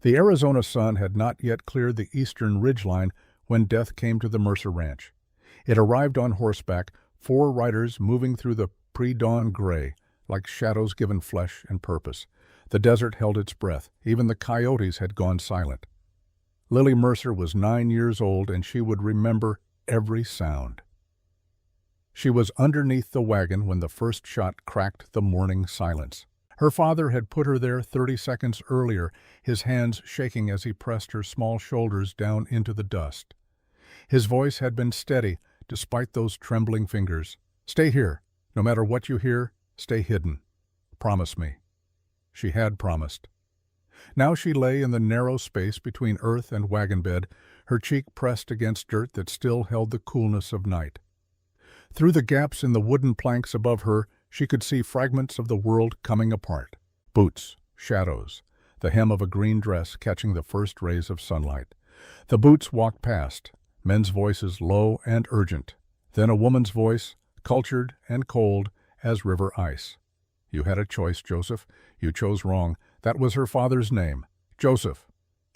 The Arizona sun had not yet cleared the eastern ridgeline when death came to the Mercer Ranch. It arrived on horseback, 4 riders moving through the pre-dawn gray, like shadows given flesh and purpose. The desert held its breath. Even the coyotes had gone silent. Lily Mercer was 9 years old, and she would remember every sound. She was underneath the wagon when the first shot cracked the morning silence. Her father had put her there 30 seconds earlier, his hands shaking as he pressed her small shoulders down into the dust. His voice had been steady, despite those trembling fingers. "Stay here. No matter what you hear, stay hidden. Promise me." She had promised. Now she lay in the narrow space between earth and wagon bed, her cheek pressed against dirt that still held the coolness of night. Through the gaps in the wooden planks above her, she could see fragments of the world coming apart. Boots, shadows, the hem of a green dress catching the first rays of sunlight. The boots walked past, men's voices low and urgent. Then a woman's voice, cultured and cold as river ice. "You had a choice, Joseph. You chose wrong." That was her father's name, Joseph.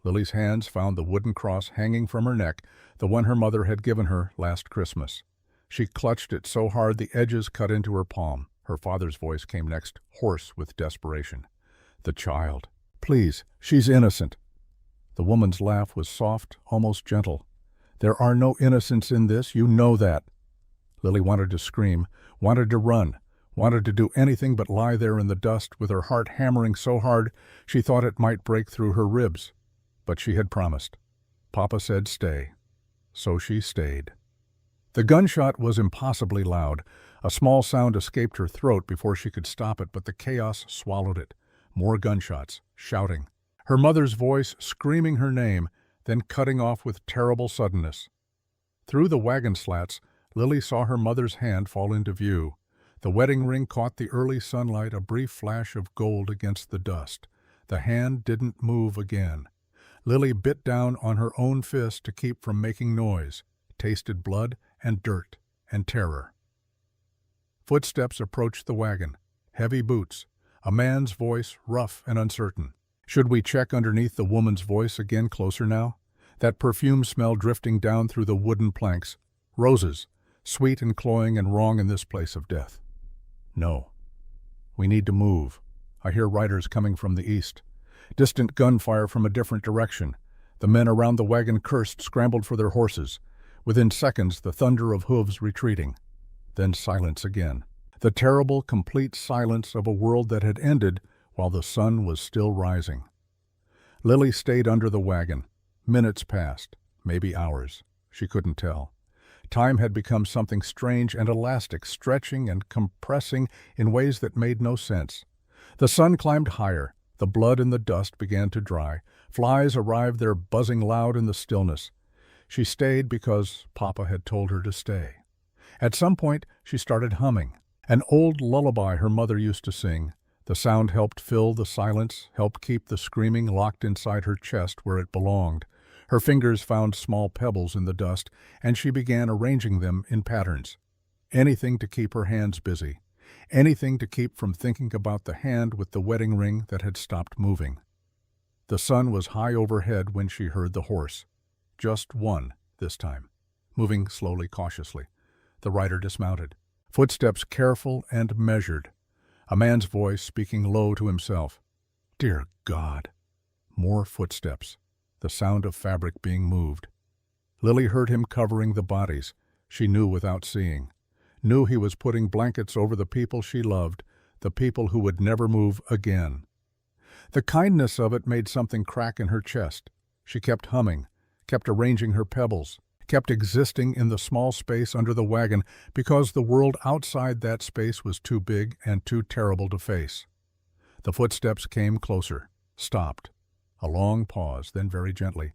Lily's hands found the wooden cross hanging from her neck, the one her mother had given her last Christmas. She clutched it so hard the edges cut into her palm. Her father's voice came next, hoarse with desperation. "The child. Please, she's innocent." The woman's laugh was soft, almost gentle. "There are no innocents in this, you know that." Lily wanted to scream, wanted to run, wanted to do anything but lie there in the dust with her heart hammering so hard she thought it might break through her ribs. But she had promised. Papa said stay. So she stayed. The gunshot was impossibly loud. A small sound escaped her throat before she could stop it, but the chaos swallowed it. More gunshots, shouting. Her mother's voice screaming her name, then cutting off with terrible suddenness. Through the wagon slats, Lily saw her mother's hand fall into view. The wedding ring caught the early sunlight, a brief flash of gold against the dust. The hand didn't move again. Lily bit down on her own fist to keep from making noise, tasted blood and dirt and terror. Footsteps approached the wagon, heavy boots, a man's voice rough and uncertain. Should we check underneath the woman's voice again closer now? That perfume smell drifting down through the wooden planks. Roses, sweet and cloying and wrong in this place of death. No. We need to move. I hear riders coming from the east. Distant gunfire from a different direction. The men around the wagon cursed, scrambled for their horses. Within seconds, the thunder of hooves retreating. Then silence again. The terrible, complete silence of a world that had ended while the sun was still rising. Lily stayed under the wagon. Minutes passed, maybe hours. She couldn't tell. Time had become something strange and elastic, stretching and compressing in ways that made no sense. The sun climbed higher. The blood in the dust began to dry. Flies arrived there buzzing loud in the stillness. She stayed because Papa had told her to stay. At some point, she started humming. An old lullaby her mother used to sing. The sound helped fill the silence, helped keep the screaming locked inside her chest where it belonged. Her fingers found small pebbles in the dust, and she began arranging them in patterns. Anything to keep her hands busy. Anything to keep from thinking about the hand with the wedding ring that had stopped moving. The sun was high overhead when she heard the horse. Just one, this time. Moving slowly, cautiously. The rider dismounted. Footsteps careful and measured. A man's voice speaking low to himself. Dear God. More footsteps. The sound of fabric being moved. Lily heard him covering the bodies. She knew without seeing. Knew he was putting blankets over the people she loved, the people who would never move again. The kindness of it made something crack in her chest. She kept humming, kept arranging her pebbles, kept existing in the small space under the wagon because the world outside that space was too big and too terrible to face. The footsteps came closer, stopped. A long pause, then very gently.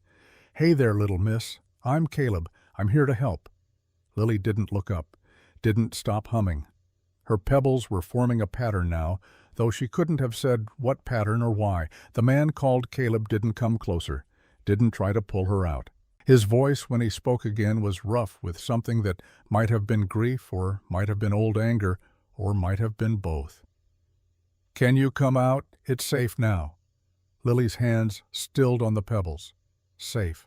Hey there, little miss. I'm Caleb. I'm here to help. Lily didn't look up, didn't stop humming. Her pebbles were forming a pattern now, though she couldn't have said what pattern or why. The man called Caleb didn't come closer, didn't try to pull her out. His voice, when he spoke again, was rough with something that might have been grief or might have been old anger or might have been both. Can you come out? It's safe now. Lily's hands stilled on the pebbles. Safe.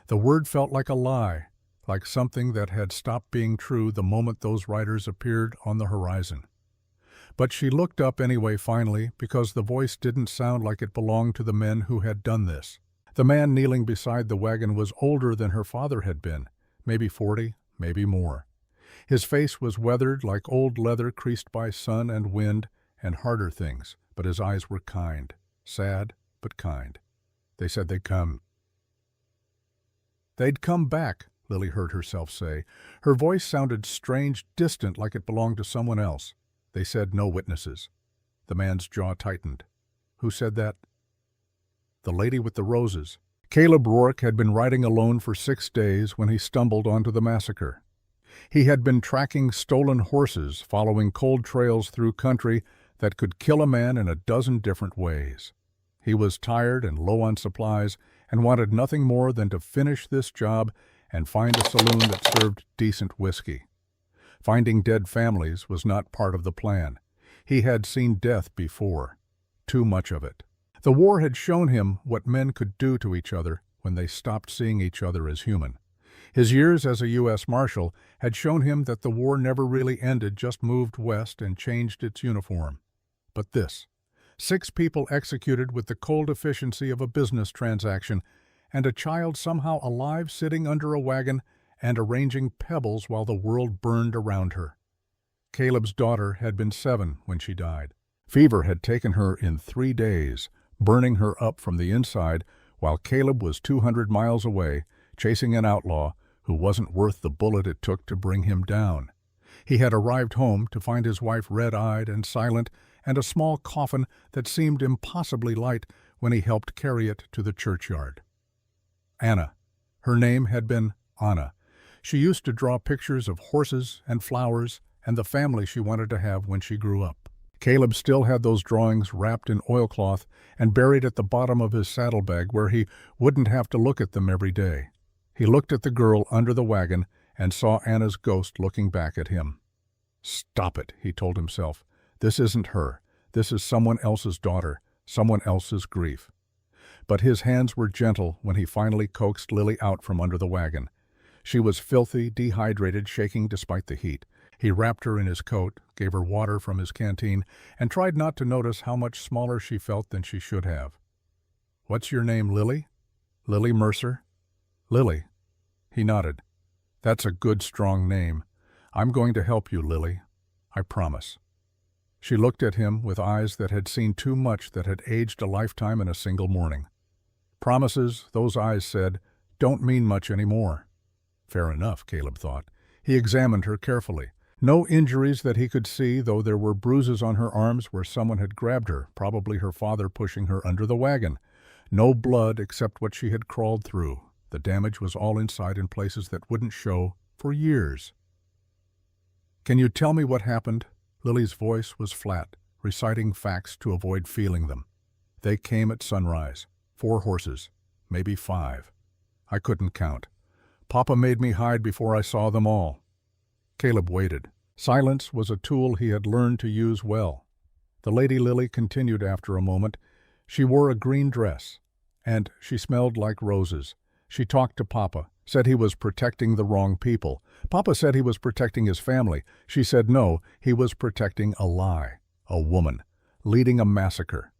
The word felt like a lie, like something that had stopped being true the moment those riders appeared on the horizon. But she looked up anyway finally, because the voice didn't sound like it belonged to the men who had done this. The man kneeling beside the wagon was older than her father had been, maybe 40, maybe more. His face was weathered like old leather creased by sun and wind and harder things, but his eyes were kind, sad but kind. They said they'd come. They'd come back, Lily heard herself say. Her voice sounded strange, distant, like it belonged to someone else. They said no witnesses. The man's jaw tightened. Who said that? The lady with the roses. Caleb Rourke had been riding alone for 6 days when he stumbled onto the massacre. He had been tracking stolen horses, following cold trails through country that could kill a man in a dozen different ways. He was tired and low on supplies and wanted nothing more than to finish this job and find a saloon that served decent whiskey. Finding dead families was not part of the plan. He had seen death before, too much of it. The war had shown him what men could do to each other when they stopped seeing each other as human. His years as a U.S. Marshal had shown him that the war never really ended, just moved west and changed its uniform. But this, 6 people executed with the cold efficiency of a business transaction, and a child somehow alive sitting under a wagon and arranging pebbles while the world burned around her. Caleb's daughter had been 7 when she died. Fever had taken her in 3 days, burning her up from the inside, while Caleb was 200 miles away, chasing an outlaw who wasn't worth the bullet it took to bring him down. He had arrived home to find his wife red-eyed and silent, and a small coffin that seemed impossibly light when he helped carry it to the churchyard. Anna. Her name had been Anna. She used to draw pictures of horses and flowers and the family she wanted to have when she grew up. Caleb still had those drawings wrapped in oilcloth and buried at the bottom of his saddlebag where he wouldn't have to look at them every day. He looked at the girl under the wagon and saw Anna's ghost looking back at him. Stop it, he told himself. This isn't her. This is someone else's daughter, someone else's grief. But his hands were gentle when he finally coaxed Lily out from under the wagon. She was filthy, dehydrated, shaking despite the heat. He wrapped her in his coat, gave her water from his canteen, and tried not to notice how much smaller she felt than she should have. "What's your name, Lily?" "Lily Mercer." "Lily." He nodded. "That's a good, strong name. I'm going to help you, Lily. I promise." She looked at him with eyes that had seen too much, that had aged a lifetime in a single morning. Promises, those eyes said, don't mean much anymore. Fair enough, Caleb thought. He examined her carefully. No injuries that he could see, though there were bruises on her arms where someone had grabbed her, probably her father pushing her under the wagon. No blood except what she had crawled through. The damage was all inside in places that wouldn't show for years. "Can you tell me what happened?" Lily's voice was flat, reciting facts to avoid feeling them. "They came at sunrise. 4 horses, maybe 5. I couldn't count. Papa made me hide before I saw them all." Caleb waited. Silence was a tool he had learned to use well. The Lady Lily continued after a moment. She wore a green dress, and she smelled like roses. She talked to Papa, said he was protecting the wrong people. Papa said he was protecting his family. She said no, he was protecting a lie, a woman, leading a massacre.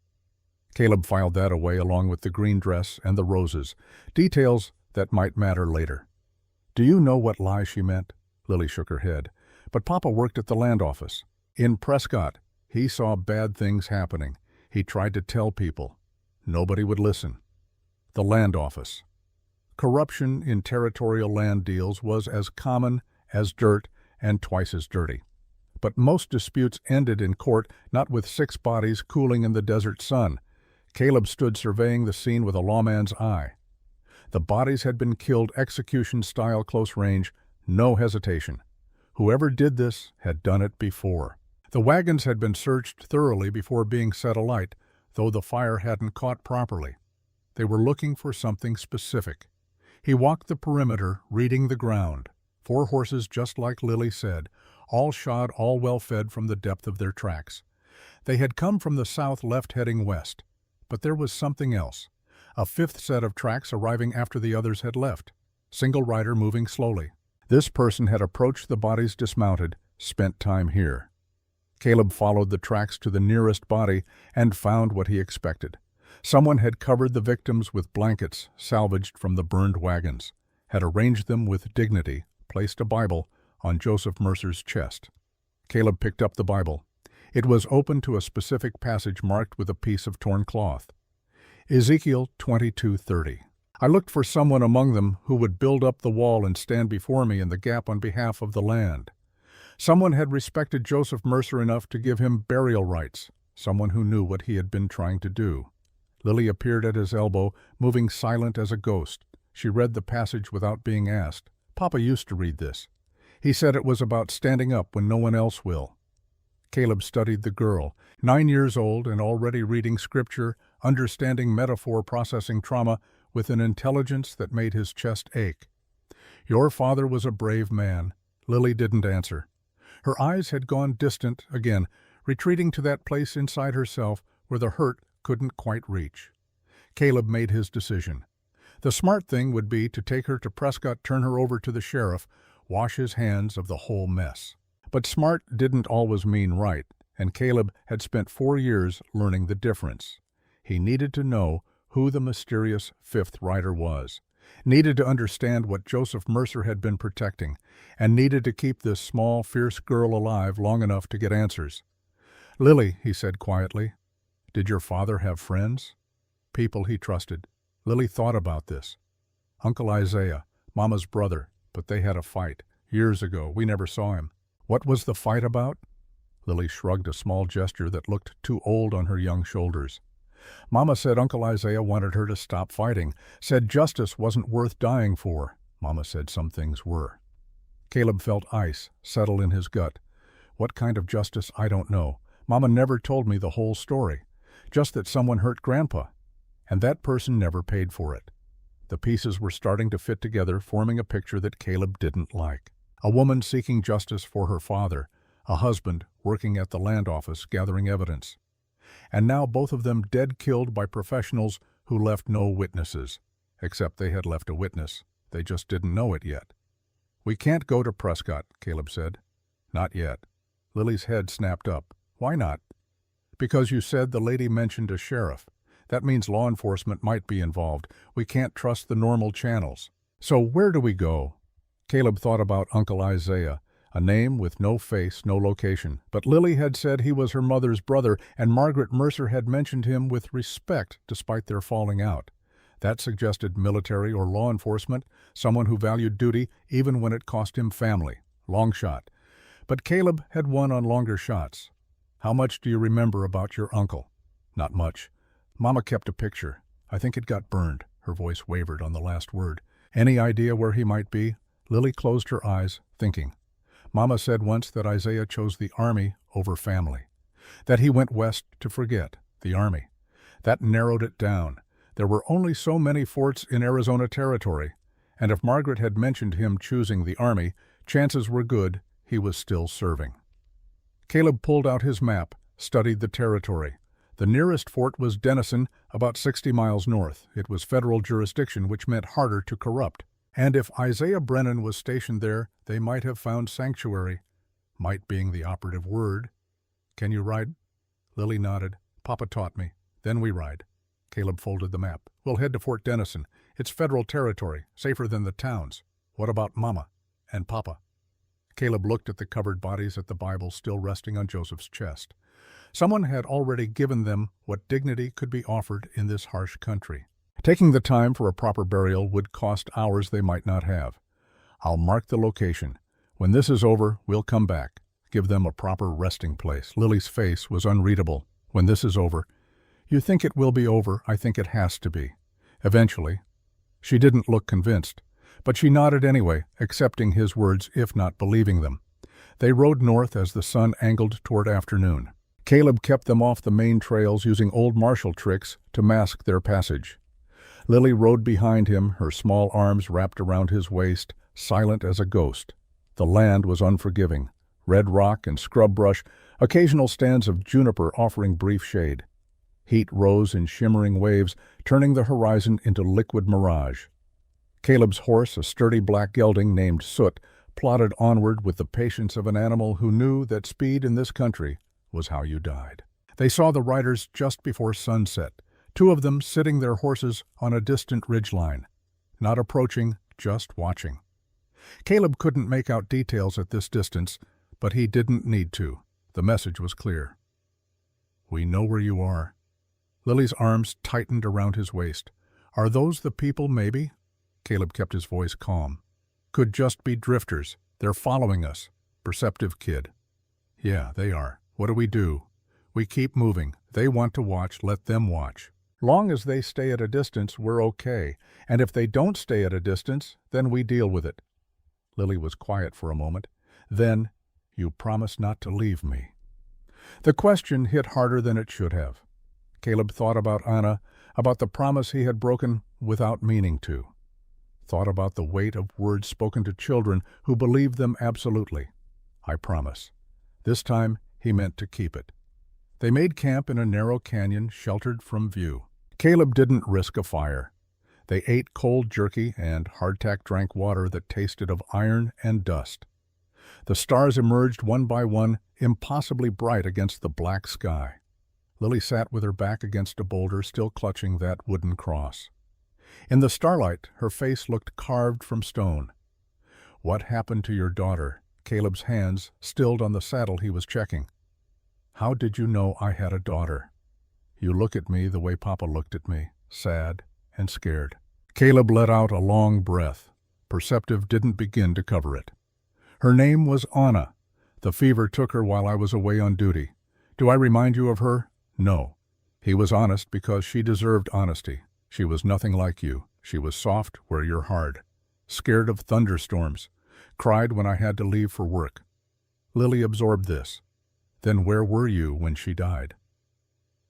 Caleb filed that away along with the green dress and the roses, details that might matter later. "Do you know what lie she meant?" Lily shook her head. "But Papa worked at the land office. In Prescott, he saw bad things happening. He tried to tell people. Nobody would listen. The land office. Corruption in territorial land deals was as common as dirt and twice as dirty. But most disputes ended in court, not with 6 bodies cooling in the desert sun. Caleb stood surveying the scene with a lawman's eye. The bodies had been killed execution-style close range, no hesitation. Whoever did this had done it before. The wagons had been searched thoroughly before being set alight, though the fire hadn't caught properly. They were looking for something specific. He walked the perimeter, reading the ground. 4 horses, just like Lily said, all shod, all well fed from the depth of their tracks. They had come from the south left heading west. But there was something else. A fifth set of tracks arriving after the others had left. Single rider moving slowly. This person had approached the bodies dismounted, spent time here. Caleb followed the tracks to the nearest body and found what he expected. Someone had covered the victims with blankets salvaged from the burned wagons, had arranged them with dignity, placed a Bible on Joseph Mercer's chest. Caleb picked up the Bible. It was open to a specific passage marked with a piece of torn cloth. Ezekiel 22:30. I looked for someone among them who would build up the wall and stand before me in the gap on behalf of the land. Someone had respected Joseph Mercer enough to give him burial rights, someone who knew what he had been trying to do. Lily appeared at his elbow, moving silent as a ghost. She read the passage without being asked. Papa used to read this. He said it was about standing up when no one else will. Caleb studied the girl, 9 years old and already reading scripture, understanding metaphor, processing trauma with an intelligence that made his chest ache. Your father was a brave man. Lily didn't answer. Her eyes had gone distant again, retreating to that place inside herself where the hurt couldn't quite reach. Caleb made his decision. The smart thing would be to take her to Prescott, turn her over to the sheriff, wash his hands of the whole mess. But smart didn't always mean right, and Caleb had spent 4 years learning the difference. He needed to know who the mysterious fifth rider was, needed to understand what Joseph Mercer had been protecting, and needed to keep this small, fierce girl alive long enough to get answers. Lily, he said quietly, did your father have friends? People he trusted. Lily thought about this. Uncle Isaiah, Mama's brother, but they had a fight. Years ago, we never saw him. What was the fight about? Lily shrugged a small gesture that looked too old on her young shoulders. Mama said Uncle Isaiah wanted her to stop fighting, said justice wasn't worth dying for. Mama said some things were. Caleb felt ice settle in his gut. What kind of justice, I don't know. Mama never told me the whole story, just that someone hurt Grandpa, and that person never paid for it. The pieces were starting to fit together, forming a picture that Caleb didn't like. A woman seeking justice for her father, a husband working at the land office gathering evidence. And now both of them dead killed by professionals who left no witnesses. Except they had left a witness. They just didn't know it yet. We can't go to Prescott, Caleb said. Not yet. Lily's head snapped up. Why not? Because you said the lady mentioned a sheriff. That means law enforcement might be involved. We can't trust the normal channels. So where do we go? Caleb thought about Uncle Isaiah, a name with no face, no location. But Lily had said he was her mother's brother, and Margaret Mercer had mentioned him with respect despite their falling out. That suggested military or law enforcement, someone who valued duty even when it cost him family. Long shot. But Caleb had won on longer shots. How much do you remember about your uncle? Not much. Mama kept a picture. I think it got burned. Her voice wavered on the last word. Any idea where he might be? Lily closed her eyes, thinking. Mama said once that Isaiah chose the army over family, that he went west to forget the army. That narrowed it down. There were only so many forts in Arizona territory, and if Margaret had mentioned him choosing the army, chances were good he was still serving. Caleb pulled out his map, studied the territory. The nearest fort was Denison, about 60 miles north. It was federal jurisdiction, which meant harder to corrupt. And if Isaiah Brennan was stationed there, they might have found sanctuary. Might being the operative word. Can you ride? Lily nodded. Papa taught me. Then we ride. Caleb folded the map. We'll head to Fort Denison. It's federal territory, safer than the towns. What about Mama and Papa? Caleb looked at the covered bodies at the Bible still resting on Joseph's chest. Someone had already given them what dignity could be offered in this harsh country. Taking the time for a proper burial would cost hours they might not have. I'll mark the location. When this is over, we'll come back. Give them a proper resting place. Lily's face was unreadable. When this is over. You think it will be over, I think it has to be. Eventually. She didn't look convinced, but she nodded anyway, accepting his words if not believing them. They rode north as the sun angled toward afternoon. Caleb kept them off the main trails using old martial tricks to mask their passage. Lily rode behind him, her small arms wrapped around his waist, silent as a ghost. The land was unforgiving. Red rock and scrub brush, occasional stands of juniper offering brief shade. Heat rose in shimmering waves, turning the horizon into liquid mirage. Caleb's horse, a sturdy black gelding named Soot, plodded onward with the patience of an animal who knew that speed in this country was how you died. They saw the riders just before sunset, two of them sitting their horses on a distant ridgeline, not approaching, just watching. Caleb couldn't make out details at this distance, but he didn't need to. The message was clear. "We know where you are." Lily's arms tightened around his waist. "Are those the people, maybe?" Caleb kept his voice calm. "Could just be drifters. They're following us. Perceptive kid." "Yeah, they are. What do we do?" "We keep moving. They want to watch. Let them watch. Long as they stay at a distance, we're okay. And if they don't stay at a distance, then we deal with it." Lily was quiet for a moment. Then, "You promise not to leave me." The question hit harder than it should have. Caleb thought about Anna, about the promise he had broken without meaning to. Thought about the weight of words spoken to children who believed them absolutely. "I promise." This time, he meant to keep it. They made camp in a narrow canyon sheltered from view. Caleb didn't risk a fire. They ate cold jerky and hardtack drank water that tasted of iron and dust. The stars emerged one by one, impossibly bright against the black sky. Lily sat with her back against a boulder, still clutching that wooden cross. In the starlight, her face looked carved from stone. "What happened to your daughter?" Caleb's hands stilled on the saddle he was checking. "How did you know I had a daughter?" "You look at me the way Papa looked at me, sad and scared." Caleb let out a long breath. Perceptive didn't begin to cover it. "Her name was Anna. The fever took her while I was away on duty. Do I remind you of her? No." He was honest because she deserved honesty. She was nothing like you. She was soft where you're hard. Scared of thunderstorms. Cried when I had to leave for work. Lily absorbed this. "Then where were you when she died?"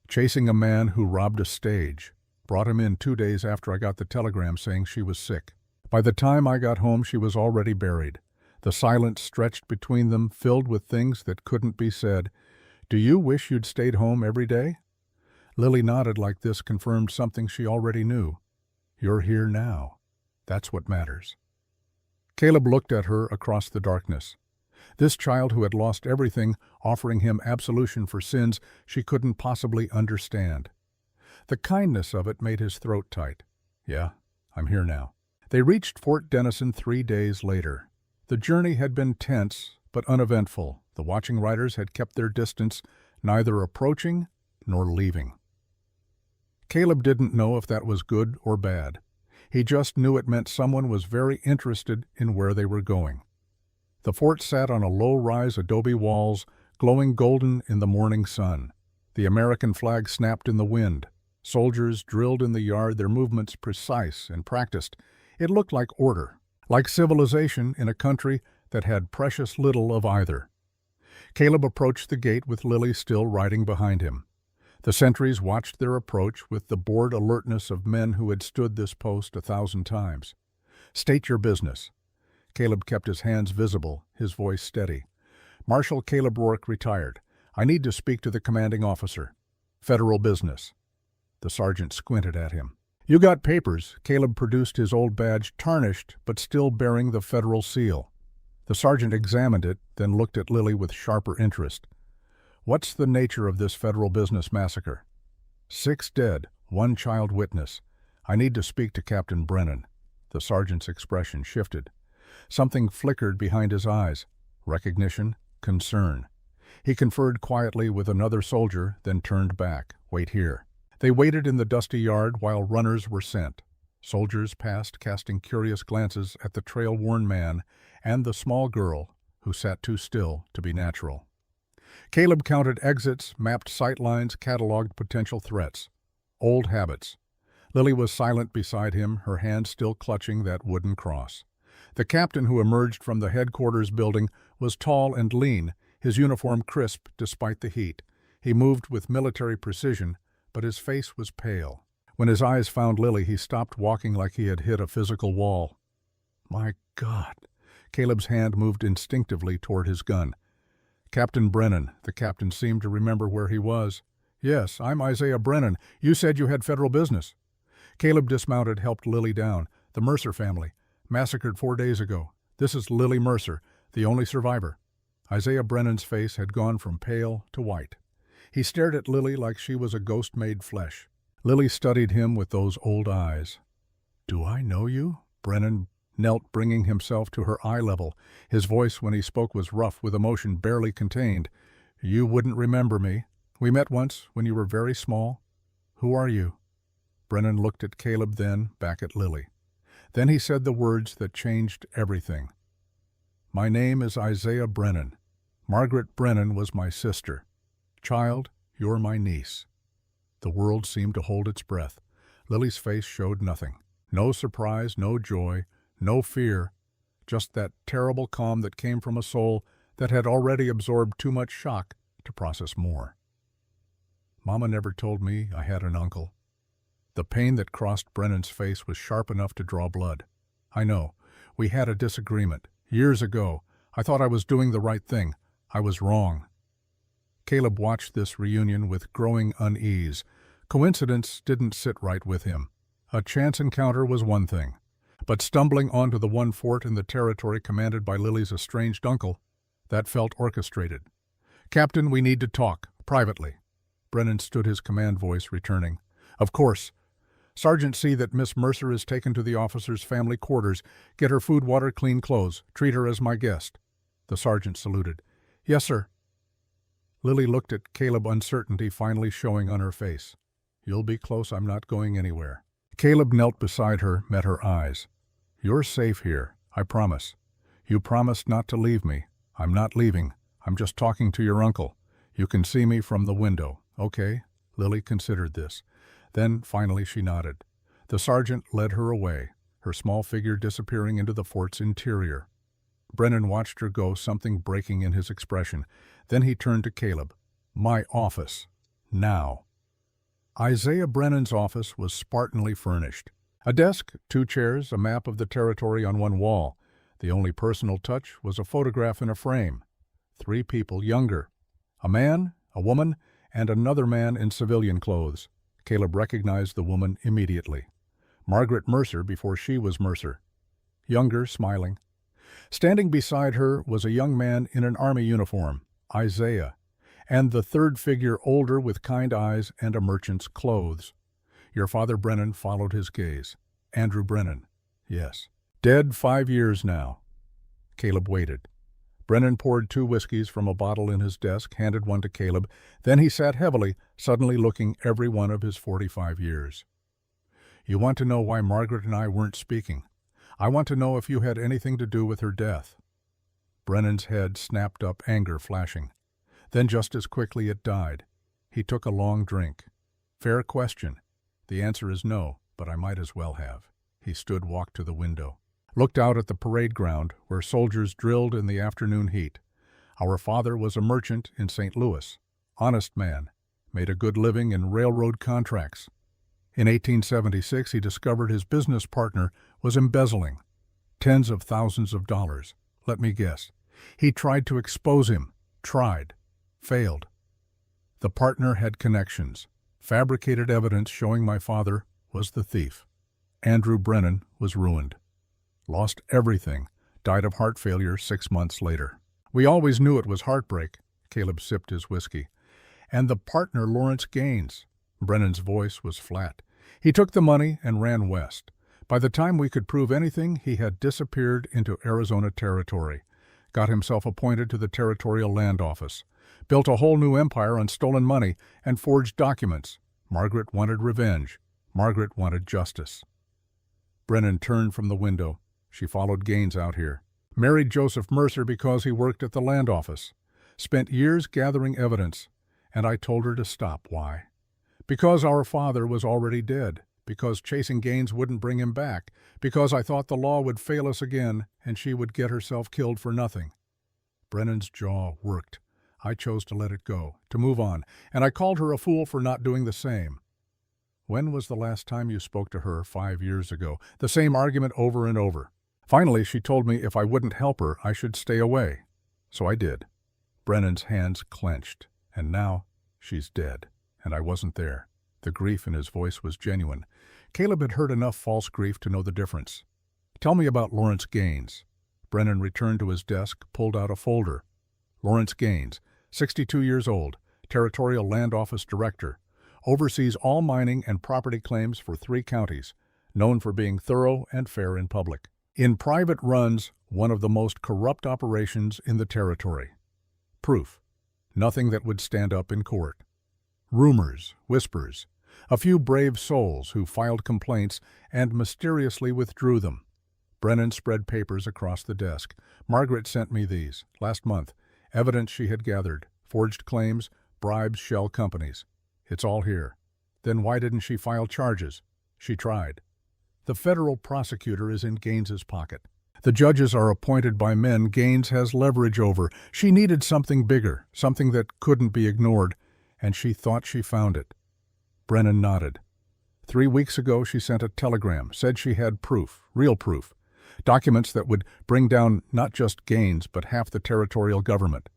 "Chasing a man who robbed a stage. Brought him in 2 days after I got the telegram saying she was sick. By the time I got home, she was already buried. The silence stretched between them, filled with things that couldn't be said. Do you wish you'd stayed home every day?" Lily nodded like this confirmed something she already knew. "You're here now. That's what matters." Caleb looked at her across the darkness. This child who had lost everything, offering him absolution for sins she couldn't possibly understand. The kindness of it made his throat tight. "Yeah, I'm here now." They reached Fort Denison 3 days later. The journey had been tense, but uneventful. The watching riders had kept their distance, neither approaching nor leaving. Caleb didn't know if that was good or bad. He just knew it meant someone was very interested in where they were going. The fort sat on a low-rise adobe walls, glowing golden in the morning sun. The American flag snapped in the wind. Soldiers drilled in the yard, their movements precise and practiced. It looked like order, like civilization in a country that had precious little of either. Caleb approached the gate with Lily still riding behind him. The sentries watched their approach with the bored alertness of men who had stood this post 1,000 times. "State your business." Caleb kept his hands visible, his voice steady. "Marshal Caleb Rourke, retired. I need to speak to the commanding officer. Federal business." The sergeant squinted at him. "You got papers." Caleb produced his old badge, tarnished but still bearing the federal seal. The sergeant examined it, then looked at Lily with sharper interest. "What's the nature of this federal business massacre?" 6 dead, 1 child witness. I need to speak to Captain Brennan." The sergeant's expression shifted. Something flickered behind his eyes. Recognition, concern. He conferred quietly with another soldier, then turned back. "Wait here." They waited in the dusty yard while runners were sent. Soldiers passed, casting curious glances at the trail-worn man and the small girl who sat too still to be natural. Caleb counted exits, mapped sightlines, cataloged potential threats. Old habits. Lily was silent beside him, her hand still clutching that wooden cross. The captain who emerged from the headquarters building was tall and lean, his uniform crisp despite the heat. He moved with military precision, but his face was pale. When his eyes found Lily, he stopped walking like he had hit a physical wall. "My God!" Caleb's hand moved instinctively toward his gun. "Captain Brennan." The captain seemed to remember where he was. Yes, I'm Isaiah Brennan. You said you had federal business. Caleb dismounted, helped Lily down. The Mercer family. Massacred 4 days ago. This is Lily Mercer, the only survivor. Isaiah Brennan's face had gone from pale to white. He stared at Lily like she was a ghost made flesh. Lily studied him with those old eyes. "Do I know you?" Brennan knelt, bringing himself to her eye level. His voice when he spoke was rough with emotion barely contained. "You wouldn't remember me. We met once when you were very small. Who are you?" Brennan looked at Caleb, then back at Lily. Then he said the words that changed everything. "My name is Isaiah Brennan. Margaret Brennan was my sister. Child, you're my niece." The world seemed to hold its breath. Lily's face showed nothing. No surprise, no joy, no fear, just that terrible calm that came from a soul that had already absorbed too much shock to process more. "Mama never told me I had an uncle." The pain that crossed Brennan's face was sharp enough to draw blood. "I know. We had a disagreement. Years ago. I thought I was doing the right thing. I was wrong." Caleb watched this reunion with growing unease. Coincidence didn't sit right with him. A chance encounter was one thing, but stumbling onto the one fort in the territory commanded by Lily's estranged uncle, that felt orchestrated. "Captain, we need to talk, privately." Brennan stood, his command voice returning. "Of course. Sergeant, see that Miss Mercer is taken to the officer's family quarters. Get her food, water, clean clothes. Treat her as my guest." The sergeant saluted. "Yes, sir." Lily looked at Caleb, uncertainty finally showing on her face. "You'll be close. I'm not going anywhere." Caleb knelt beside her, met her eyes. "You're safe here, I promise. You promised not to leave me. I'm not leaving. I'm just talking to your uncle. You can see me from the window, okay?" Lily considered this. Then, finally, she nodded. The sergeant led her away, her small figure disappearing into the fort's interior. Brennan watched her go, something breaking in his expression. Then he turned to Caleb. "My office. Now." Isaiah Brennan's office was spartanly furnished. A desk, 2 chairs, a map of the territory on one wall. The only personal touch was a photograph in a frame. 3 people younger. A man, a woman, and another man in civilian clothes. Caleb recognized the woman immediately. Margaret Mercer before she was Mercer. Younger, smiling. Standing beside her was a young man in an army uniform, Isaiah, and the third figure older with kind eyes and a merchant's clothes. Your father Brennan followed his gaze. Andrew Brennan. Yes. Dead 5 years now. Caleb waited. Brennan poured 2 whiskeys from a bottle in his desk, handed one to Caleb. Then he sat heavily, suddenly looking every one of his 45 years. "You want to know why Margaret and I weren't speaking. I want to know if you had anything to do with her death." Brennan's head snapped up, anger flashing. Then just as quickly it died. He took a long drink. "Fair question. The answer is no, but I might as well have." He stood, walked to the window. Looked out at the parade ground where soldiers drilled in the afternoon heat. Our father was a merchant in St. Louis. Honest man. Made a good living in railroad contracts. In 1876 he discovered his business partner was embezzling. Tens of thousands of dollars. Let me guess. He tried to expose him. Tried. Failed. The partner had connections. Fabricated evidence showing my father was the thief. Andrew Brennan was ruined. Lost everything. Died of heart failure 6 months later. We always knew it was heartbreak. Caleb sipped his whiskey. And the partner, Lawrence Gaines. Brennan's voice was flat. He took the money and ran west. By the time we could prove anything, he had disappeared into Arizona territory. Got himself appointed to the Territorial Land Office. Built a whole new empire on stolen money and forged documents. Margaret wanted revenge. Margaret wanted justice. Brennan turned from the window. She followed Gaines out here. Married Joseph Mercer because he worked at the land office. Spent years gathering evidence. And I told her to stop. Why? Because our father was already dead. Because chasing Gaines wouldn't bring him back. Because I thought the law would fail us again and she would get herself killed for nothing. Brennan's jaw worked. I chose to let it go, to move on, and I called her a fool for not doing the same. When was the last time you spoke to her 5 years ago? The same argument over and over. Finally, she told me if I wouldn't help her, I should stay away. So I did. Brennan's hands clenched, and now she's dead. and I wasn't there." The grief in his voice was genuine. Caleb had heard enough false grief to know the difference. "Tell me about Lawrence Gaines." Brennan returned to his desk, pulled out a folder. Lawrence Gaines, 62 years old, Territorial Land Office Director, oversees all mining and property claims for 3 counties, known for being thorough and fair in public. In private runs, one of the most corrupt operations in the territory. Proof: nothing that would stand up in court. Rumors, whispers, a few brave souls who filed complaints and mysteriously withdrew them. Brennan spread papers across the desk. "Margaret sent me these, last month. Evidence she had gathered, forged claims, bribes shell companies. It's all here." "Then why didn't she file charges?" "She tried." "The federal prosecutor is in Gaines's pocket. The judges are appointed by men Gaines has leverage over. She needed something bigger, something that couldn't be ignored, and she thought she found it." Brennan nodded. 3 weeks ago she sent a telegram, said she had proof, real proof. Documents that would bring down not just Gaines, but half the territorial government.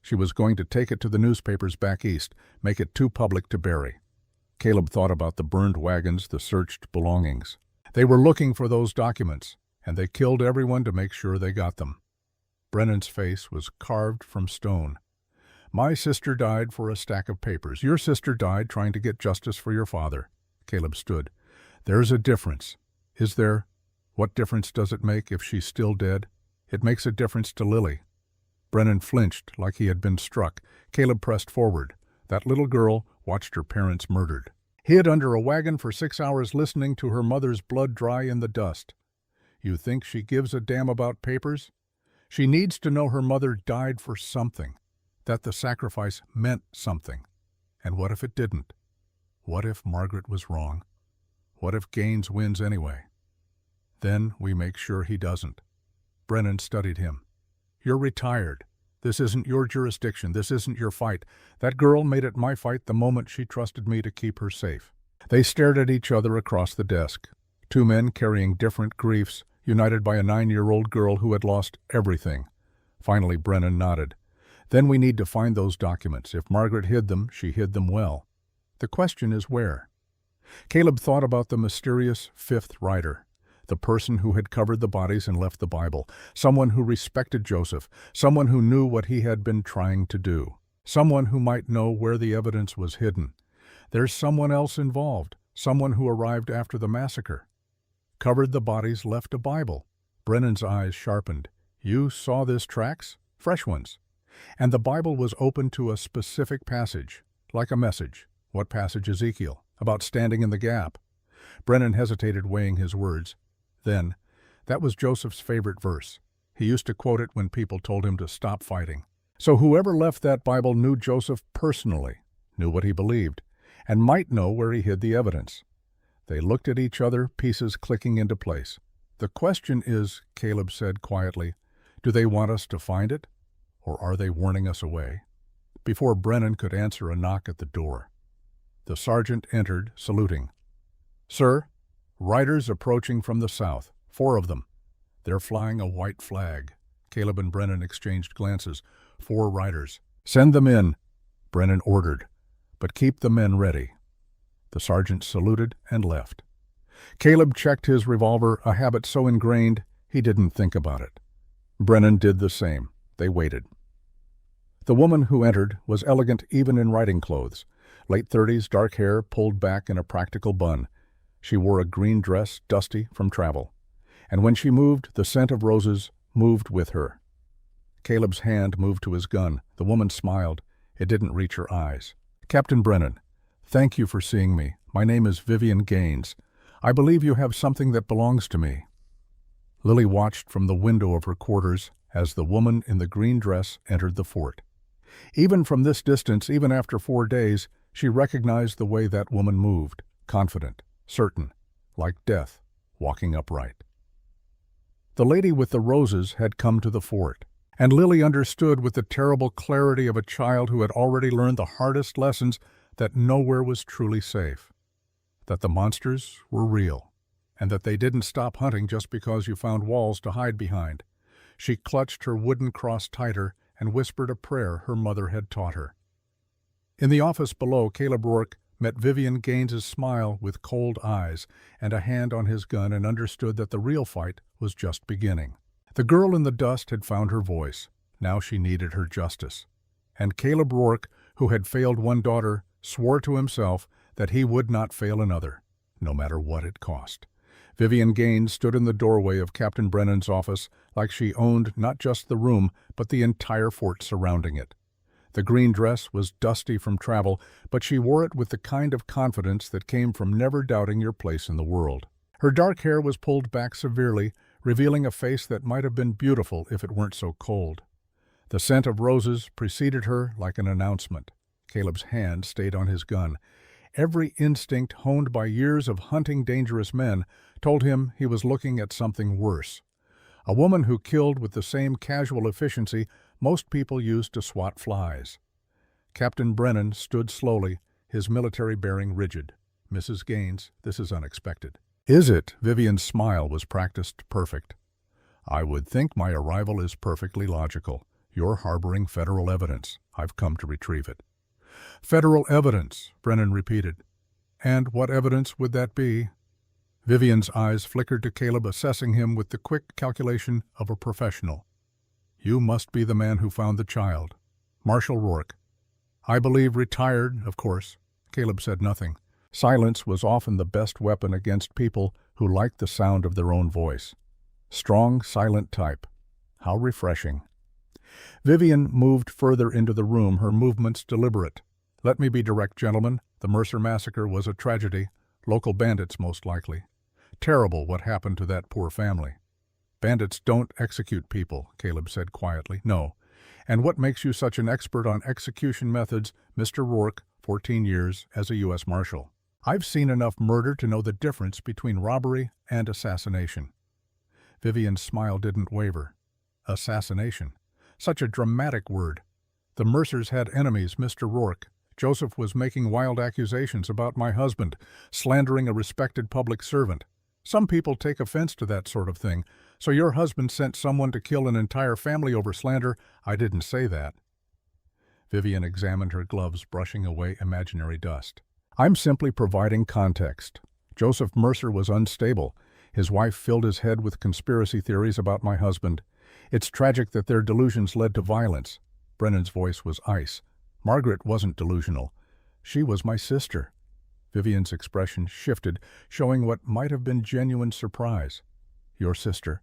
She was going to take it to the newspapers back east, make it too public to bury. Caleb thought about the burned wagons, the searched belongings. They were looking for those documents, and they killed everyone to make sure they got them. Brennan's face was carved from stone. "My sister died for a stack of papers. Your sister died trying to get justice for your father." Caleb stood. "There's a difference." "Is there? What difference does it make if she's still dead?" "It makes a difference to Lily." Brennan flinched like he had been struck. Caleb pressed forward. That little girl watched her parents murdered. Hid under a wagon for 6 hours listening to her mother's blood dry in the dust. You think she gives a damn about papers? She needs to know her mother died for something, that the sacrifice meant something. And what if it didn't? What if Margaret was wrong? What if Gaines wins anyway? Then we make sure he doesn't. Brennan studied him. "You're retired. This isn't your jurisdiction. This isn't your fight. That girl made it my fight the moment she trusted me to keep her safe." They stared at each other across the desk. 2 men carrying different griefs, united by a 9-year-old girl who had lost everything. Finally, Brennan nodded. "Then we need to find those documents. If Margaret hid them, she hid them well. The question is where?" Caleb thought about the mysterious 5th rider. The person who had covered the bodies and left the Bible, someone who respected Joseph, someone who knew what he had been trying to do, someone who might know where the evidence was hidden. There's someone else involved, someone who arrived after the massacre. Covered the bodies, left a Bible. Brennan's eyes sharpened. "You saw this tracks? Fresh ones. And the Bible was open to a specific passage, like a message." "What passage, Ezekiel? About standing in the gap?" Brennan hesitated, weighing his words. Then, "That was Joseph's favorite verse. He used to quote it when people told him to stop fighting." So whoever left that Bible knew Joseph personally, knew what he believed, and might know where he hid the evidence. They looked at each other, pieces clicking into place. "The question is," Caleb said quietly, "do they want us to find it, or are they warning us away?" Before Brennan could answer, a knock at the door. The sergeant entered, saluting. "Sir, riders approaching from the south, 4 of them. They're flying a white flag." Caleb and Brennan exchanged glances. 4 riders. "Send them in," Brennan ordered, "but keep the men ready." The sergeant saluted and left. Caleb checked his revolver, a habit so ingrained he didn't think about it. Brennan did the same. They waited. The woman who entered was elegant even in riding clothes. Late 30s, dark hair pulled back in a practical bun. She wore a green dress, dusty from travel. And when she moved, the scent of roses moved with her. Caleb's hand moved to his gun. The woman smiled. It didn't reach her eyes. "Captain Brennan, thank you for seeing me. My name is Vivian Gaines. I believe you have something that belongs to me." Lily watched from the window of her quarters as the woman in the green dress entered the fort. Even from this distance, even after 4 days, she recognized the way that woman moved, confident, certain, like death, walking upright. The lady with the roses had come to the fort, and Lily understood with the terrible clarity of a child who had already learned the hardest lessons that nowhere was truly safe, that the monsters were real, and that they didn't stop hunting just because you found walls to hide behind. She clutched her wooden cross tighter and whispered a prayer her mother had taught her. In the office below, Caleb Rourke met Vivian Gaines's smile with cold eyes and a hand on his gun and understood that the real fight was just beginning. The girl in the dust had found her voice. Now she needed her justice. And Caleb Rourke, who had failed one daughter, swore to himself that he would not fail another, no matter what it cost. Vivian Gaines stood in the doorway of Captain Brennan's office like she owned not just the room, but the entire fort surrounding it. The green dress was dusty from travel, but she wore it with the kind of confidence that came from never doubting your place in the world. Her dark hair was pulled back severely, revealing a face that might have been beautiful if it weren't so cold. The scent of roses preceded her like an announcement. Caleb's hand stayed on his gun. Every instinct honed by years of hunting dangerous men told him he was looking at something worse. A woman who killed with the same casual efficiency most people used to swat flies. Captain Brennan stood slowly, his military bearing rigid. "Mrs. Gaines, this is unexpected." "Is it?" Vivian's smile was practiced perfect. "I would think my arrival is perfectly logical. You're harboring federal evidence. I've come to retrieve it." "Federal evidence," Brennan repeated. "And what evidence would that be?" Vivian's eyes flickered to Caleb, assessing him with the quick calculation of a professional. "You must be the man who found the child. Marshal Rourke." "I believe retired, of course." Caleb said nothing. Silence was often the best weapon against people who liked the sound of their own voice. Strong, silent type. How refreshing. Vivian moved further into the room, her movements deliberate. "Let me be direct, gentlemen. The Mercer massacre was a tragedy. Local bandits, most likely. Terrible what happened to that poor family." "Bandits don't execute people," Caleb said quietly. "No. And what makes you such an expert on execution methods, Mr. Rourke, 14 years as a U.S. Marshal?" "I've seen enough murder to know the difference between robbery and assassination." Vivian's smile didn't waver. Assassination. Such a dramatic word. "The Mercers had enemies, Mr. Rourke. Joseph was making wild accusations about my husband, slandering a respected public servant. Some people take offense to that sort of thing. So your husband sent someone to kill an entire family over slander? I didn't say that." Vivian examined her gloves, brushing away imaginary dust. "I'm simply providing context. Joseph Mercer was unstable. His wife filled his head with conspiracy theories about my husband. It's tragic that their delusions led to violence." Brennan's voice was ice. "Margaret wasn't delusional. She was my sister." Vivian's expression shifted, showing what might have been genuine surprise. "Your sister?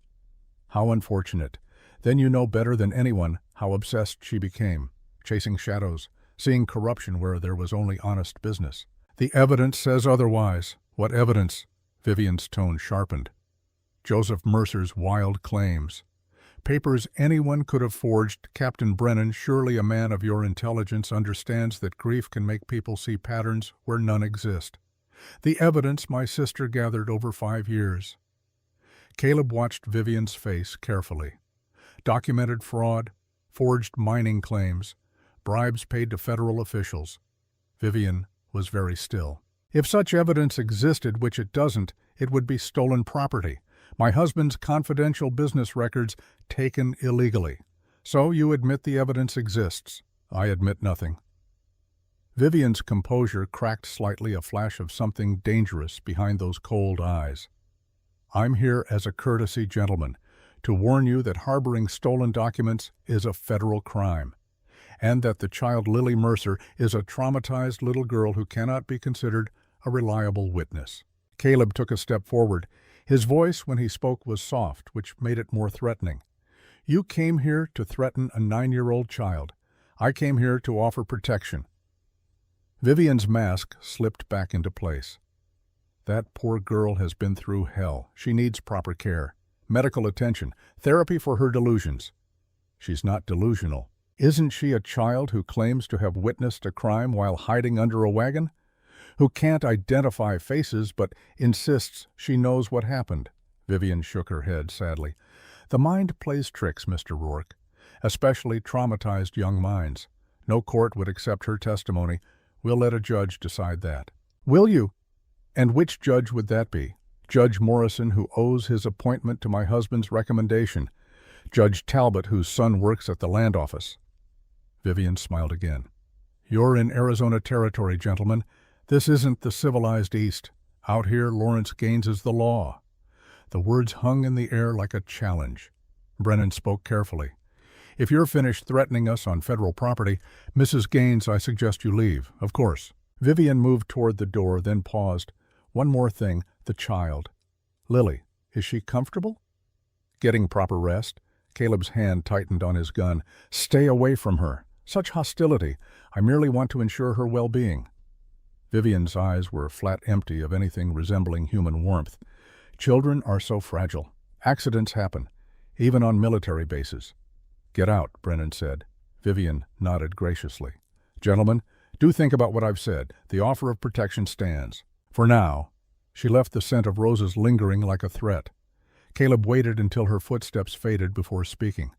How unfortunate. Then you know better than anyone how obsessed she became, chasing shadows, seeing corruption where there was only honest business." "The evidence says otherwise." "What evidence?" Vivian's tone sharpened. "Joseph Mercer's wild claims. Papers anyone could have forged. Captain Brennan, surely a man of your intelligence, understands that grief can make people see patterns where none exist. The evidence my sister gathered over 5 years." Caleb watched Vivian's face carefully. Documented fraud, forged mining claims, bribes paid to federal officials. Vivian was very still. "If such evidence existed, which it doesn't, it would be stolen property. My husband's confidential business records taken illegally. So you admit the evidence exists." "I admit nothing." Vivian's composure cracked slightly, a flash of something dangerous behind those cold eyes. "I'm here as a courtesy gentleman to warn you that harboring stolen documents is a federal crime, and that the child Lily Mercer is a traumatized little girl who cannot be considered a reliable witness." Caleb took a step forward. His voice, when he spoke, was soft, which made it more threatening. "You came here to threaten a 9-year-old child. I came here to offer protection." Vivian's mask slipped back into place. "That poor girl has been through hell. She needs proper care, medical attention, therapy for her delusions." "She's not delusional. Isn't she a child who claims to have witnessed a crime while hiding under a wagon? Who can't identify faces but insists she knows what happened?" Vivian shook her head sadly. "The mind plays tricks, Mr. Rourke, especially traumatized young minds. No court would accept her testimony. We'll let a judge decide that." "Will you? And which judge would that be?" "Judge Morrison, who owes his appointment to my husband's recommendation. Judge Talbot, whose son works at the land office." Vivian smiled again. You're in Arizona territory, gentlemen. This isn't the civilized East. Out here, Lawrence Gaines is the law." The words hung in the air like a challenge. Brennan spoke carefully. "If you're finished threatening us on federal property, Mrs. Gaines, I suggest you leave, of course." Vivian moved toward the door, then paused. "One more thing, the child. Lily, is she comfortable?" "Getting proper rest?" Caleb's hand tightened on his gun. "Stay away from her. Such hostility. I merely want to ensure her well-being." Vivian's eyes were flat empty of anything resembling human warmth. "Children are so fragile. Accidents happen, even on military bases." "Get out," Brennan said. Vivian nodded graciously. "Gentlemen, do think about what I've said. The offer of protection stands. For now." She left the scent of roses lingering like a threat. Caleb waited until her footsteps faded before speaking.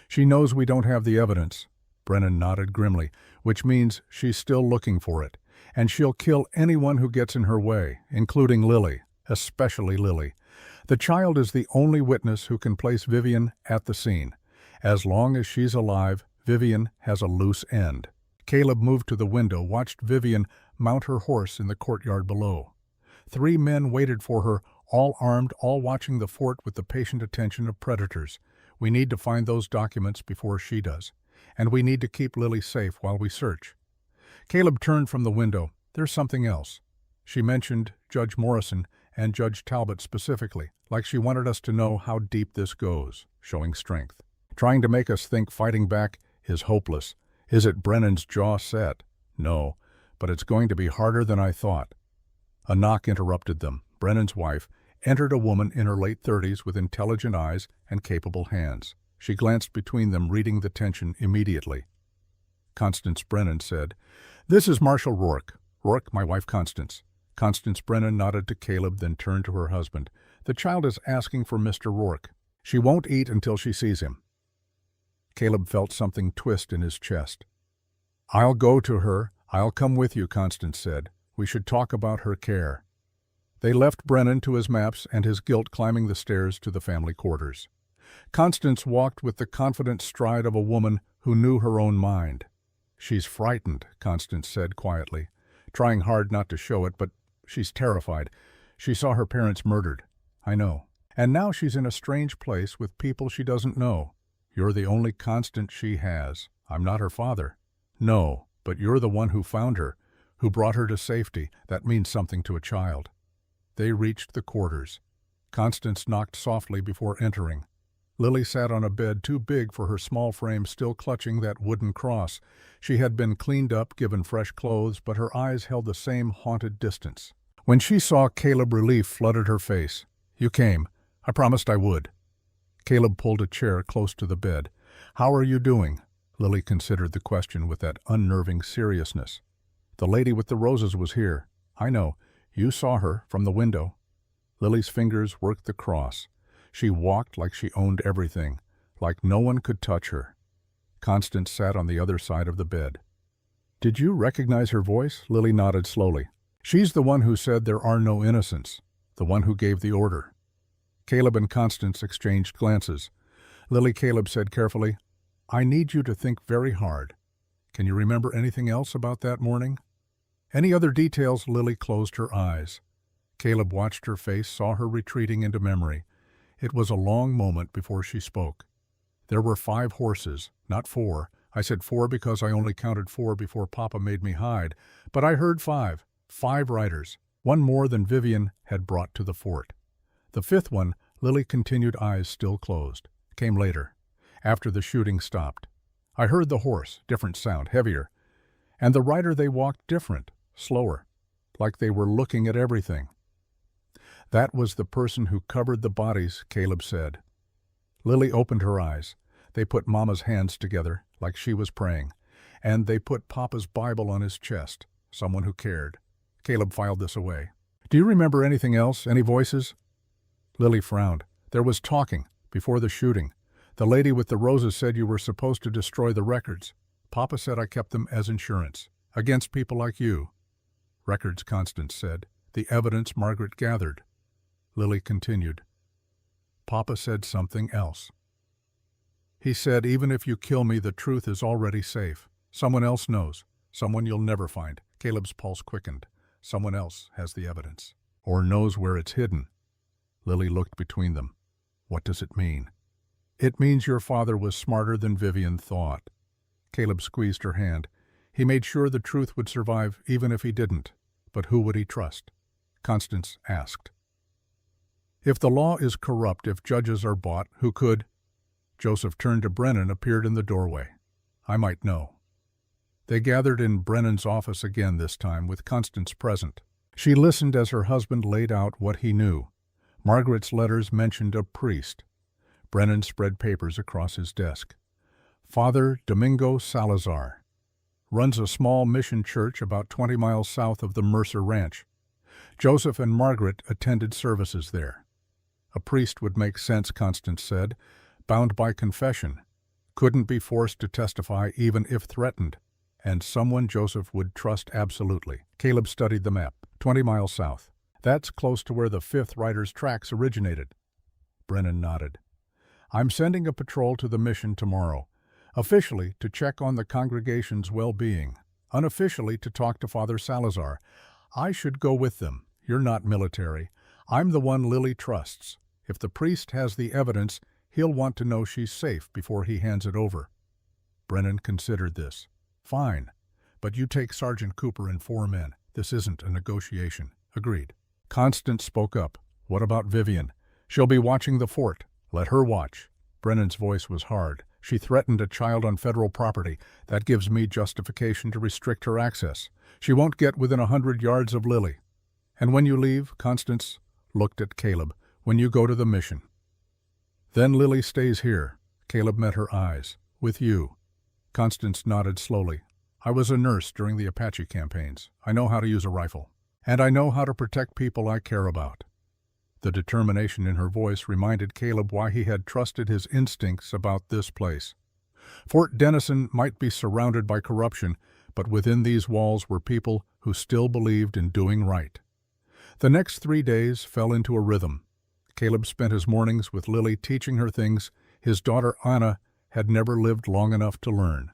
"She knows we don't have the evidence." Brennan nodded grimly, "which means she's still looking for it. And she'll kill anyone who gets in her way, including Lily, especially Lily. The child is the only witness who can place Vivian at the scene. As long as she's alive, Vivian has a loose end." Caleb moved to the window, watched Vivian mount her horse in the courtyard below. 3 men waited for her, all armed, all watching the fort with the patient attention of predators. "We need to find those documents before she does. And we need to keep Lily safe while we search." Caleb turned from the window. "There's something else." She mentioned Judge Morrison and Judge Talbot specifically, like she wanted us to know how deep this goes, showing strength. "Trying to make us think fighting back is hopeless. Is it?" Brennan's jaw set. "No, but it's going to be harder than I thought." A knock interrupted them. Brennan's wife entered, a woman in her late 30s with intelligent eyes and capable hands. She glanced between them, reading the tension immediately. Constance Brennan said, "This is Marshal Rourke. Rourke, my wife Constance." Constance Brennan nodded to Caleb, then turned to her husband. "The child is asking for Mr. Rourke. She won't eat until she sees him." Caleb felt something twist in his chest. "I'll go to her. I'll come with you," Constance said. "We should talk about her care." They left Brennan to his maps and his guilt, climbing the stairs to the family quarters. Constance walked with the confident stride of a woman who knew her own mind. "She's frightened," Constance said quietly, trying hard not to show it, but she's terrified. She saw her parents murdered. "I know. And now she's in a strange place with people she doesn't know. You're the only constant she has. I'm not her father." "No, but you're the one who found her, who brought her to safety. That means something to a child." They reached the quarters. Constance knocked softly before entering. Lily sat on a bed too big for her small frame, still clutching that wooden cross. She had been cleaned up, given fresh clothes, but her eyes held the same haunted distance. When she saw Caleb, relief flooded her face. "You came. I promised I would." Caleb pulled a chair close to the bed. "How are you doing?" Lily considered the question with that unnerving seriousness. "The lady with the roses was here." "I know. You saw her from the window." Lily's fingers worked the cross. She walked like she owned everything, like no one could touch her. Constance sat on the other side of the bed. "Did you recognize her voice?" Lily nodded slowly. "She's the one who said there are no innocents, the one who gave the order." Caleb and Constance exchanged glances. Caleb said carefully, "I need you to think very hard. Can you remember anything else about that morning?" "Any other details?" Lily closed her eyes. Caleb watched her face, saw her retreating into memory. It was a long moment before she spoke. "There were 5 horses, not 4. I said 4 because I only counted 4 before Papa made me hide, but I heard 5. 5 riders, one more than Vivian had brought to the fort. The 5th one," Lily continued, eyes still closed, "came later, after the shooting stopped. I heard the horse, different sound, heavier. And the rider, they walked different, slower, like they were looking at everything." "That was the person who covered the bodies," Caleb said. Lily opened her eyes. They put Mama's hands together, like she was praying. And they put Papa's Bible on his chest, someone who cared. Caleb filed this away. "Do you remember anything else? Any voices?" Lily frowned. "There was talking, before the shooting. The lady with the roses said you were supposed to destroy the records. Papa said I kept them as insurance, against people like you." "Records," Constance said. "The evidence Margaret gathered." Lily continued. "Papa said something else. He said, even if you kill me, the truth is already safe. Someone else knows. Someone you'll never find. Caleb's pulse quickened. Someone else has the evidence. Or knows where it's hidden. Lily looked between them. What does it mean? It means your father was smarter than Vivian thought. Caleb squeezed her hand. He made sure the truth would survive even if he didn't. But who would he trust? Constance asked. If the law is corrupt, if judges are bought, who could? Joseph turned to Brennan, appeared in the doorway. I might know. They gathered in Brennan's office again this time, with Constance present. She listened as her husband laid out what he knew. Margaret's letters mentioned a priest. Brennan spread papers across his desk. Father Domingo Salazar. Runs a small mission church about 20 miles south of the Mercer Ranch. Joseph and Margaret attended services there. A priest would make sense, Constance said, bound by confession. Couldn't be forced to testify even if threatened. And someone Joseph would trust absolutely. Caleb studied the map. 20 miles south. That's close to where the 5th Rider's tracks originated. Brennan nodded. I'm sending a patrol to the mission tomorrow. Officially, to check on the congregation's well-being. Unofficially, to talk to Father Salazar. I should go with them. You're not military. I'm the one Lily trusts. If the priest has the evidence, he'll want to know she's safe before he hands it over. Brennan considered this. Fine. But you take Sergeant Cooper and 4 men. This isn't a negotiation. Agreed. Constance spoke up. What about Vivian? She'll be watching the fort. Let her watch. Brennan's voice was hard. She threatened a child on federal property. That gives me justification to restrict her access. She won't get within 100 yards of Lily. And when you leave, Constance looked at Caleb, when you go to the mission. Then Lily stays here. Caleb met her eyes. With you. Constance nodded slowly. I was a nurse during the Apache campaigns. I know how to use a rifle. And I know how to protect people I care about. The determination in her voice reminded Caleb why he had trusted his instincts about this place. Fort Denison might be surrounded by corruption, but within these walls were people who still believed in doing right. The next 3 days fell into a rhythm. Caleb spent his mornings with Lily teaching her things his daughter Anna had never lived long enough to learn.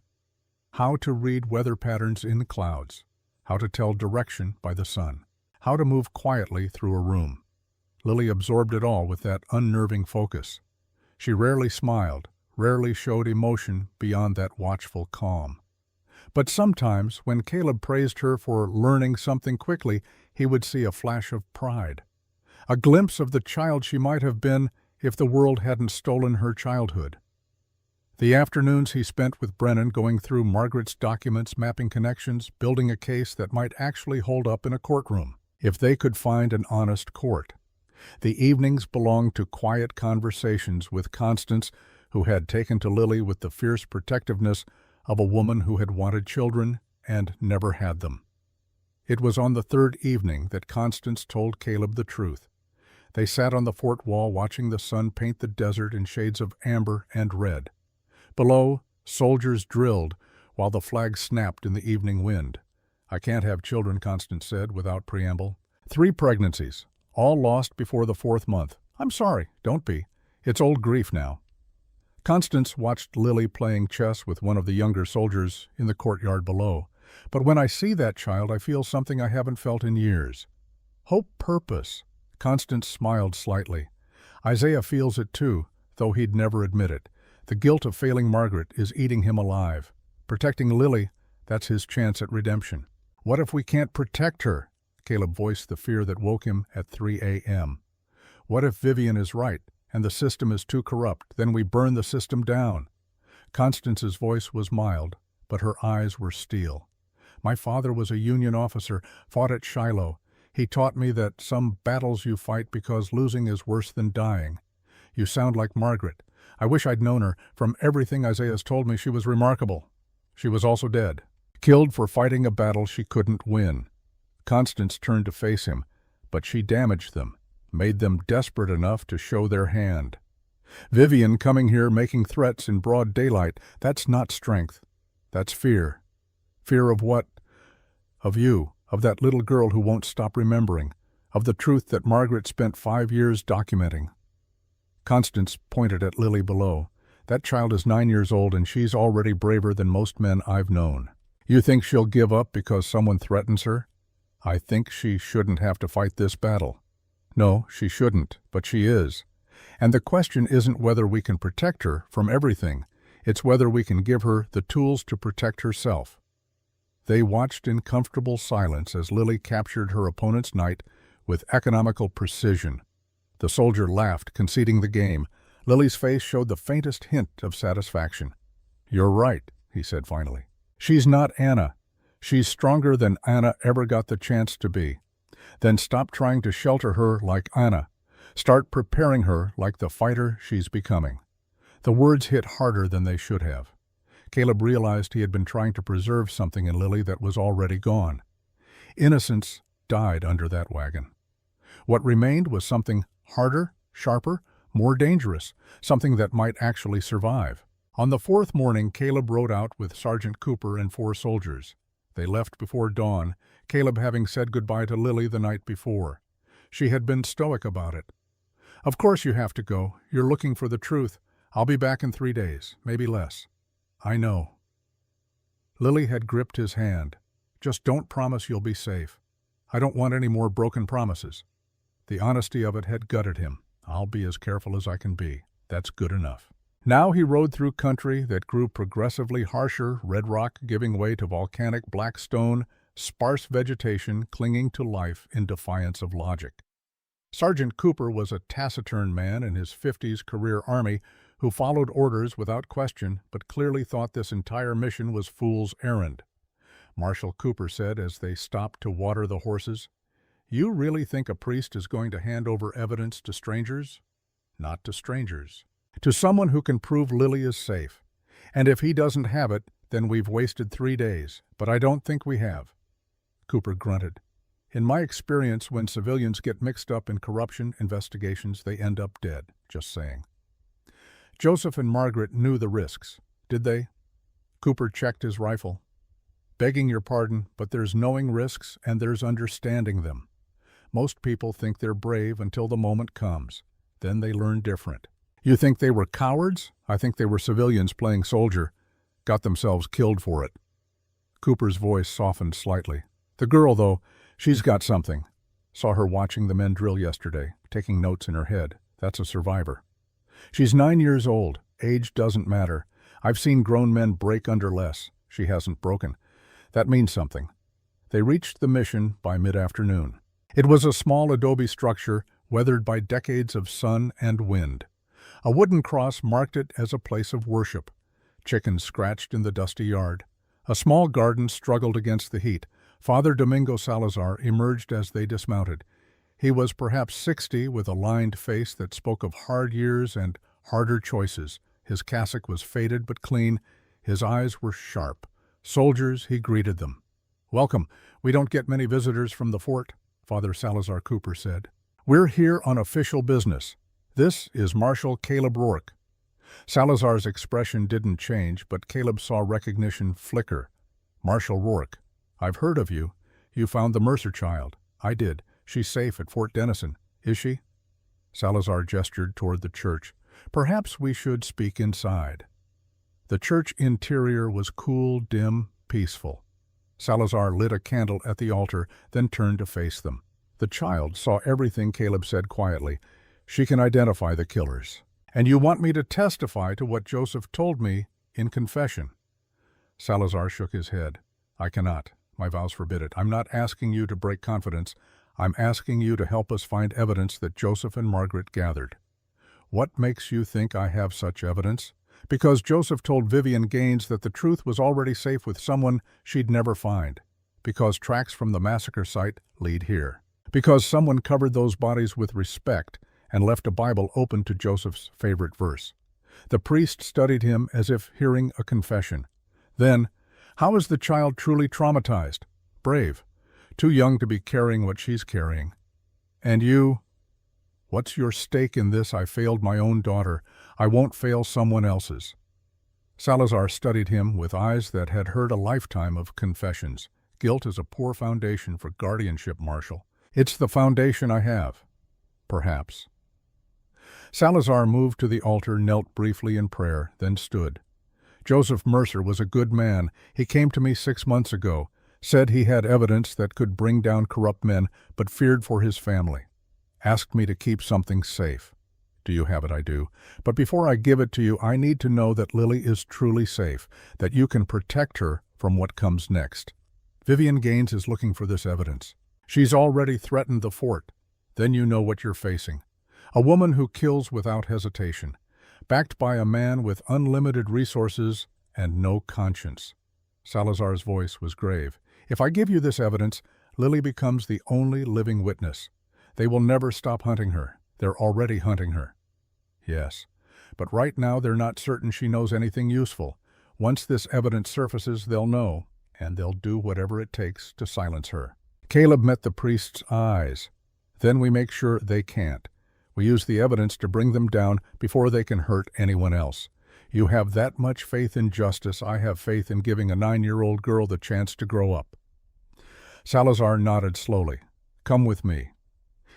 How to read weather patterns in clouds. How to tell direction by the sun. How to move quietly through a room. Lily absorbed it all with that unnerving focus. She rarely smiled, rarely showed emotion beyond that watchful calm. But sometimes, when Caleb praised her for learning something quickly, he would see a flash of pride. A glimpse of the child she might have been if the world hadn't stolen her childhood. The afternoons he spent with Brennan going through Margaret's documents, mapping connections, building a case that might actually hold up in a courtroom, if they could find an honest court. The evenings belonged to quiet conversations with Constance, who had taken to Lily with the fierce protectiveness of a woman who had wanted children and never had them. It was on the 3rd evening that Constance told Caleb the truth. They sat on the fort wall watching the sun paint the desert in shades of amber and red. Below, soldiers drilled while the flag snapped in the evening wind. I can't have children, Constance said without preamble. 3 pregnancies, all lost before the 4th month. I'm sorry, don't be. It's old grief now. Constance watched Lily playing chess with one of the younger soldiers in the courtyard below. But when I see that child, I feel something I haven't felt in years. Hope, purpose. Constance smiled slightly. Isaiah feels it too, though he'd never admit it. The guilt of failing Margaret is eating him alive. Protecting Lily, that's his chance at redemption. What if we can't protect her? Caleb voiced the fear that woke him at 3 a.m. What if Vivian is right, and the system is too corrupt? Then we burn the system down. Constance's voice was mild, but her eyes were steel. My father was a Union officer, fought at Shiloh. He taught me that some battles you fight because losing is worse than dying. You sound like Margaret. I wish I'd known her. From everything Isaiah's told me, she was remarkable. She was also dead, killed for fighting a battle she couldn't win. Constance turned to face him, but she damaged them, made them desperate enough to show their hand. Vivian coming here making threats in broad daylight, that's not strength. That's fear. Fear of what? Of you, of that little girl who won't stop remembering, of the truth that Margaret spent 5 years documenting. Constance pointed at Lily below. That child is 9 years old and she's already braver than most men I've known. You think she'll give up because someone threatens her? I think she shouldn't have to fight this battle. No, she shouldn't, but she is. And the question isn't whether we can protect her from everything. It's whether we can give her the tools to protect herself. They watched in comfortable silence as Lily captured her opponent's knight with economical precision. The soldier laughed, conceding the game. Lily's face showed the faintest hint of satisfaction. "You're right," he said finally. "She's not Anna. She's stronger than Anna ever got the chance to be. Then stop trying to shelter her like Anna. Start preparing her like the fighter she's becoming." The words hit harder than they should have. Caleb realized he had been trying to preserve something in Lily that was already gone. Innocence died under that wagon. What remained was something harder, sharper, more dangerous, something that might actually survive. On the fourth morning, Caleb rode out with Sergeant Cooper and 4 soldiers. They left before dawn, Caleb having said goodbye to Lily the night before. She had been stoic about it. "Of course you have to go. You're looking for the truth. I'll be back in 3 days, maybe less." "I know." Lily had gripped his hand. "Just don't promise you'll be safe. I don't want any more broken promises." The honesty of it had gutted him. "I'll be as careful as I can be. That's good enough." Now he rode through country that grew progressively harsher, red rock giving way to volcanic black stone, sparse vegetation clinging to life in defiance of logic. Sergeant Cooper was a taciturn man in his 50s career army who followed orders without question but clearly thought this entire mission was fool's errand. Marshal Cooper said as they stopped to water the horses, "You really think a priest is going to hand over evidence to strangers?" "Not to strangers. To someone who can prove Lily is safe. And if he doesn't have it, then we've wasted 3 days. But I don't think we have." Cooper grunted. "In my experience, when civilians get mixed up in corruption investigations, they end up dead. Just saying." Joseph and Margaret knew the risks, did they? Cooper checked his rifle. "Begging your pardon, but there's knowing risks and there's understanding them. Most people think they're brave until the moment comes. Then they learn different. You think they were cowards? I think they were civilians playing soldier. Got themselves killed for it." Cooper's voice softened slightly. "The girl, though, she's got something. Saw her watching the men drill yesterday, taking notes in her head. That's a survivor. She's 9 years old. Age doesn't matter. I've seen grown men break under less. She hasn't broken. That means something." They reached the mission by mid-afternoon. It was a small adobe structure weathered by decades of sun and wind. A wooden cross marked it as a place of worship. Chickens scratched in the dusty yard. A small garden struggled against the heat. Father Domingo Salazar emerged as they dismounted. He was perhaps 60, with a lined face that spoke of hard years and harder choices. His cassock was faded but clean. His eyes were sharp. Soldiers, he greeted them. "Welcome. We don't get many visitors from the fort," Father Salazar Cooper said. "We're here on official business. This is Marshal Caleb Rourke." Salazar's expression didn't change, but Caleb saw recognition flicker. "Marshal Rourke. I've heard of you. You found the Mercer child." "I did. She's safe at Fort Denison. Is she?" Salazar gestured toward the church. "Perhaps we should speak inside." The church interior was cool, dim, peaceful. Salazar lit a candle at the altar, then turned to face them. The child saw everything Caleb said quietly. "She can identify the killers. And you want me to testify to what Joseph told me in confession?" Salazar shook his head. "I cannot. My vows forbid it. I'm not asking you to break confidence. I'm asking you to help us find evidence that Joseph and Margaret gathered." "What makes you think I have such evidence?" "Because Joseph told Vivian Gaines that the truth was already safe with someone she'd never find. Because tracks from the massacre site lead here. Because someone covered those bodies with respect and left a Bible open to Joseph's favorite verse. The priest studied him as if hearing a confession. Then, how is the child truly traumatized? Brave. Too young to be carrying what she's carrying. And you? What's your stake in this? I failed my own daughter. I won't fail someone else's." Salazar studied him with eyes that had heard a lifetime of confessions. "Guilt is a poor foundation for guardianship, Marshal. It's the foundation I have. Perhaps." Salazar moved to the altar, knelt briefly in prayer, then stood. Joseph Mercer was a good man. He came to me 6 months ago, said he had evidence that could bring down corrupt men, but feared for his family. Asked me to keep something safe. Do you have it? I do. But before I give it to you, I need to know that Lily is truly safe, that you can protect her from what comes next. Vivian Gaines is looking for this evidence. She's already threatened the fort. Then you know what you're facing. A woman who kills without hesitation, backed by a man with unlimited resources and no conscience. Salazar's voice was grave. If I give you this evidence, Lily becomes the only living witness. They will never stop hunting her. They're already hunting her. Yes, but right now they're not certain she knows anything useful. Once this evidence surfaces, they'll know, and they'll do whatever it takes to silence her. Caleb met the priest's eyes. Then we make sure they can't. We use the evidence to bring them down before they can hurt anyone else. You have that much faith in justice. I have faith in giving a 9-year-old girl the chance to grow up. Salazar nodded slowly. Come with me.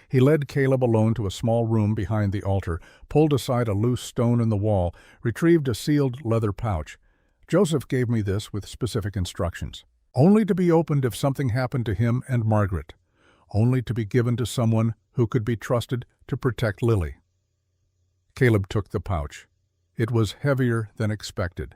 He led Caleb alone to a small room behind the altar, pulled aside a loose stone in the wall, retrieved a sealed leather pouch. Joseph gave me this with specific instructions. Only to be opened if something happened to him and Margaret. Only to be given to someone who could be trusted to protect Lily. Caleb took the pouch. It was heavier than expected.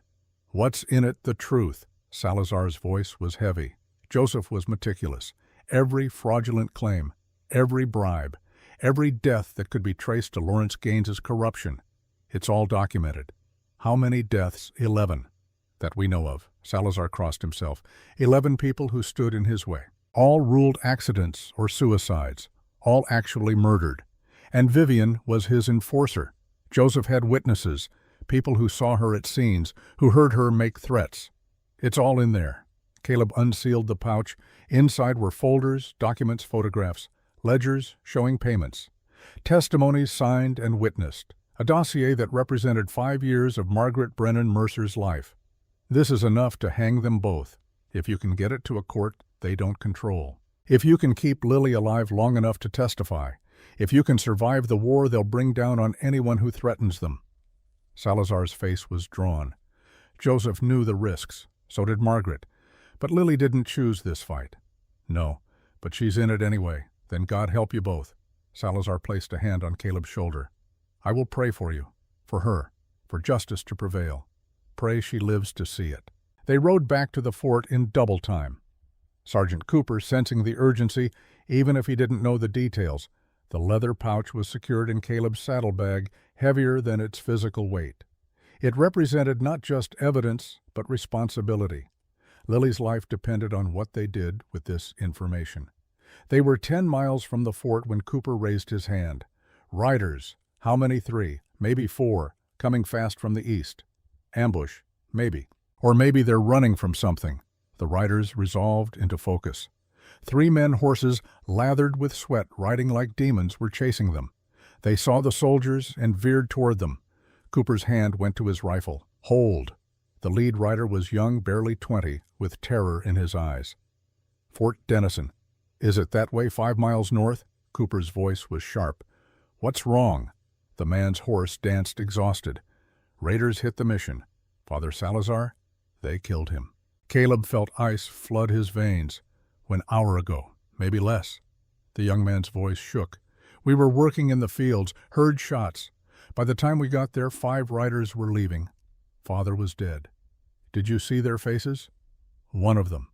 What's in it? The truth. Salazar's voice was heavy. Joseph was meticulous. Every fraudulent claim, every bribe, every death that could be traced to Lawrence Gaines's corruption. It's all documented. How many deaths? 11. That we know of. Salazar crossed himself. 11 people who stood in his way. All ruled accidents or suicides. All actually murdered. And Vivian was his enforcer. Joseph had witnesses, people who saw her at scenes, who heard her make threats. It's all in there. Caleb unsealed the pouch. Inside were folders, documents, photographs, ledgers showing payments, testimonies signed and witnessed, a dossier that represented 5 years of Margaret Brennan Mercer's life. This is enough to hang them both, if you can get it to a court they don't control. If you can keep Lily alive long enough to testify, if you can survive the war they'll bring down on anyone who threatens them. Salazar's face was drawn. Joseph knew the risks, so did Margaret. But Lily didn't choose this fight. No, but she's in it anyway. Then God help you both. Salazar placed a hand on Caleb's shoulder. I will pray for you, for her, for justice to prevail. Pray she lives to see it. They rode back to the fort in double time. Sergeant Cooper, sensing the urgency, even if he didn't know the details, the leather pouch was secured in Caleb's saddlebag, heavier than its physical weight. It represented not just evidence, but responsibility. Lily's life depended on what they did with this information. They were 10 miles from the fort when Cooper raised his hand. Riders, how many? 3, maybe 4, coming fast from the east. Ambush, maybe. Or maybe they're running from something. The riders resolved into focus. 3 men horses, lathered with sweat, riding like demons, were chasing them. They saw the soldiers and veered toward them. Cooper's hand went to his rifle. Hold! The lead rider was young, barely 20, with terror in his eyes. Fort Denison. Is it that way 5 miles north? Cooper's voice was sharp. What's wrong? The man's horse danced exhausted. Raiders hit the mission. Father Salazar? They killed him. Caleb felt ice flood his veins. An hour ago, maybe less. The young man's voice shook. We were working in the fields, heard shots. By the time we got there, 5 riders were leaving. Father was dead. Did you see their faces? One of them.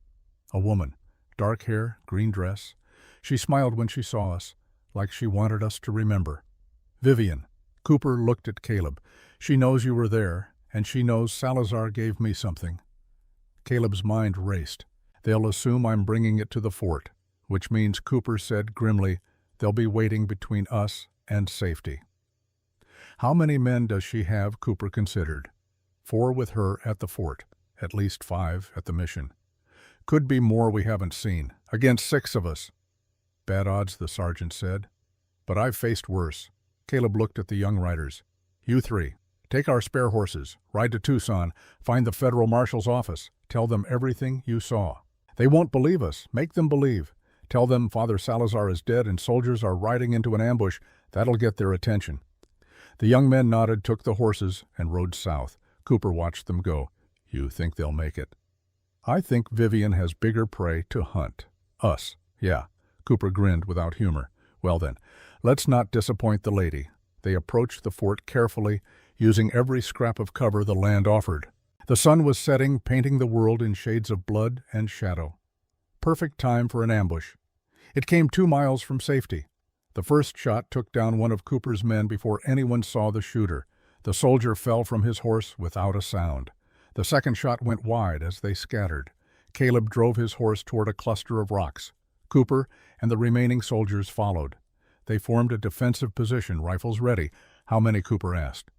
A woman. Dark hair, green dress. She smiled when she saw us, like she wanted us to remember. Vivian. Cooper looked at Caleb. She knows you were there, and she knows Salazar gave me something. Caleb's mind raced. They'll assume I'm bringing it to the fort, which means, Cooper said grimly, they'll be waiting between us and safety. How many men does she have? Cooper considered. 4 with her at the fort, at least 5 at the mission. Could be more we haven't seen, against 6 of us. Bad odds, the sergeant said. But I've faced worse. Caleb looked at the young riders. You 3, take our spare horses, ride to Tucson, find the federal marshal's office, tell them everything you saw. They won't believe us. Make them believe. Tell them Father Salazar is dead and soldiers are riding into an ambush. That'll get their attention. The young men nodded, took the horses, and rode south. Cooper watched them go. You think they'll make it? I think Vivian has bigger prey to hunt. Us. Yeah. Cooper grinned without humor. Well then, let's not disappoint the lady. They approached the fort carefully, using every scrap of cover the land offered. The sun was setting, painting the world in shades of blood and shadow. Perfect time for an ambush. It came 2 miles from safety. The first shot took down one of Cooper's men before anyone saw the shooter. The soldier fell from his horse without a sound. The second shot went wide as they scattered. Caleb drove his horse toward a cluster of rocks. Cooper and the remaining soldiers followed. They formed a defensive position, rifles ready. How many, Cooper asked.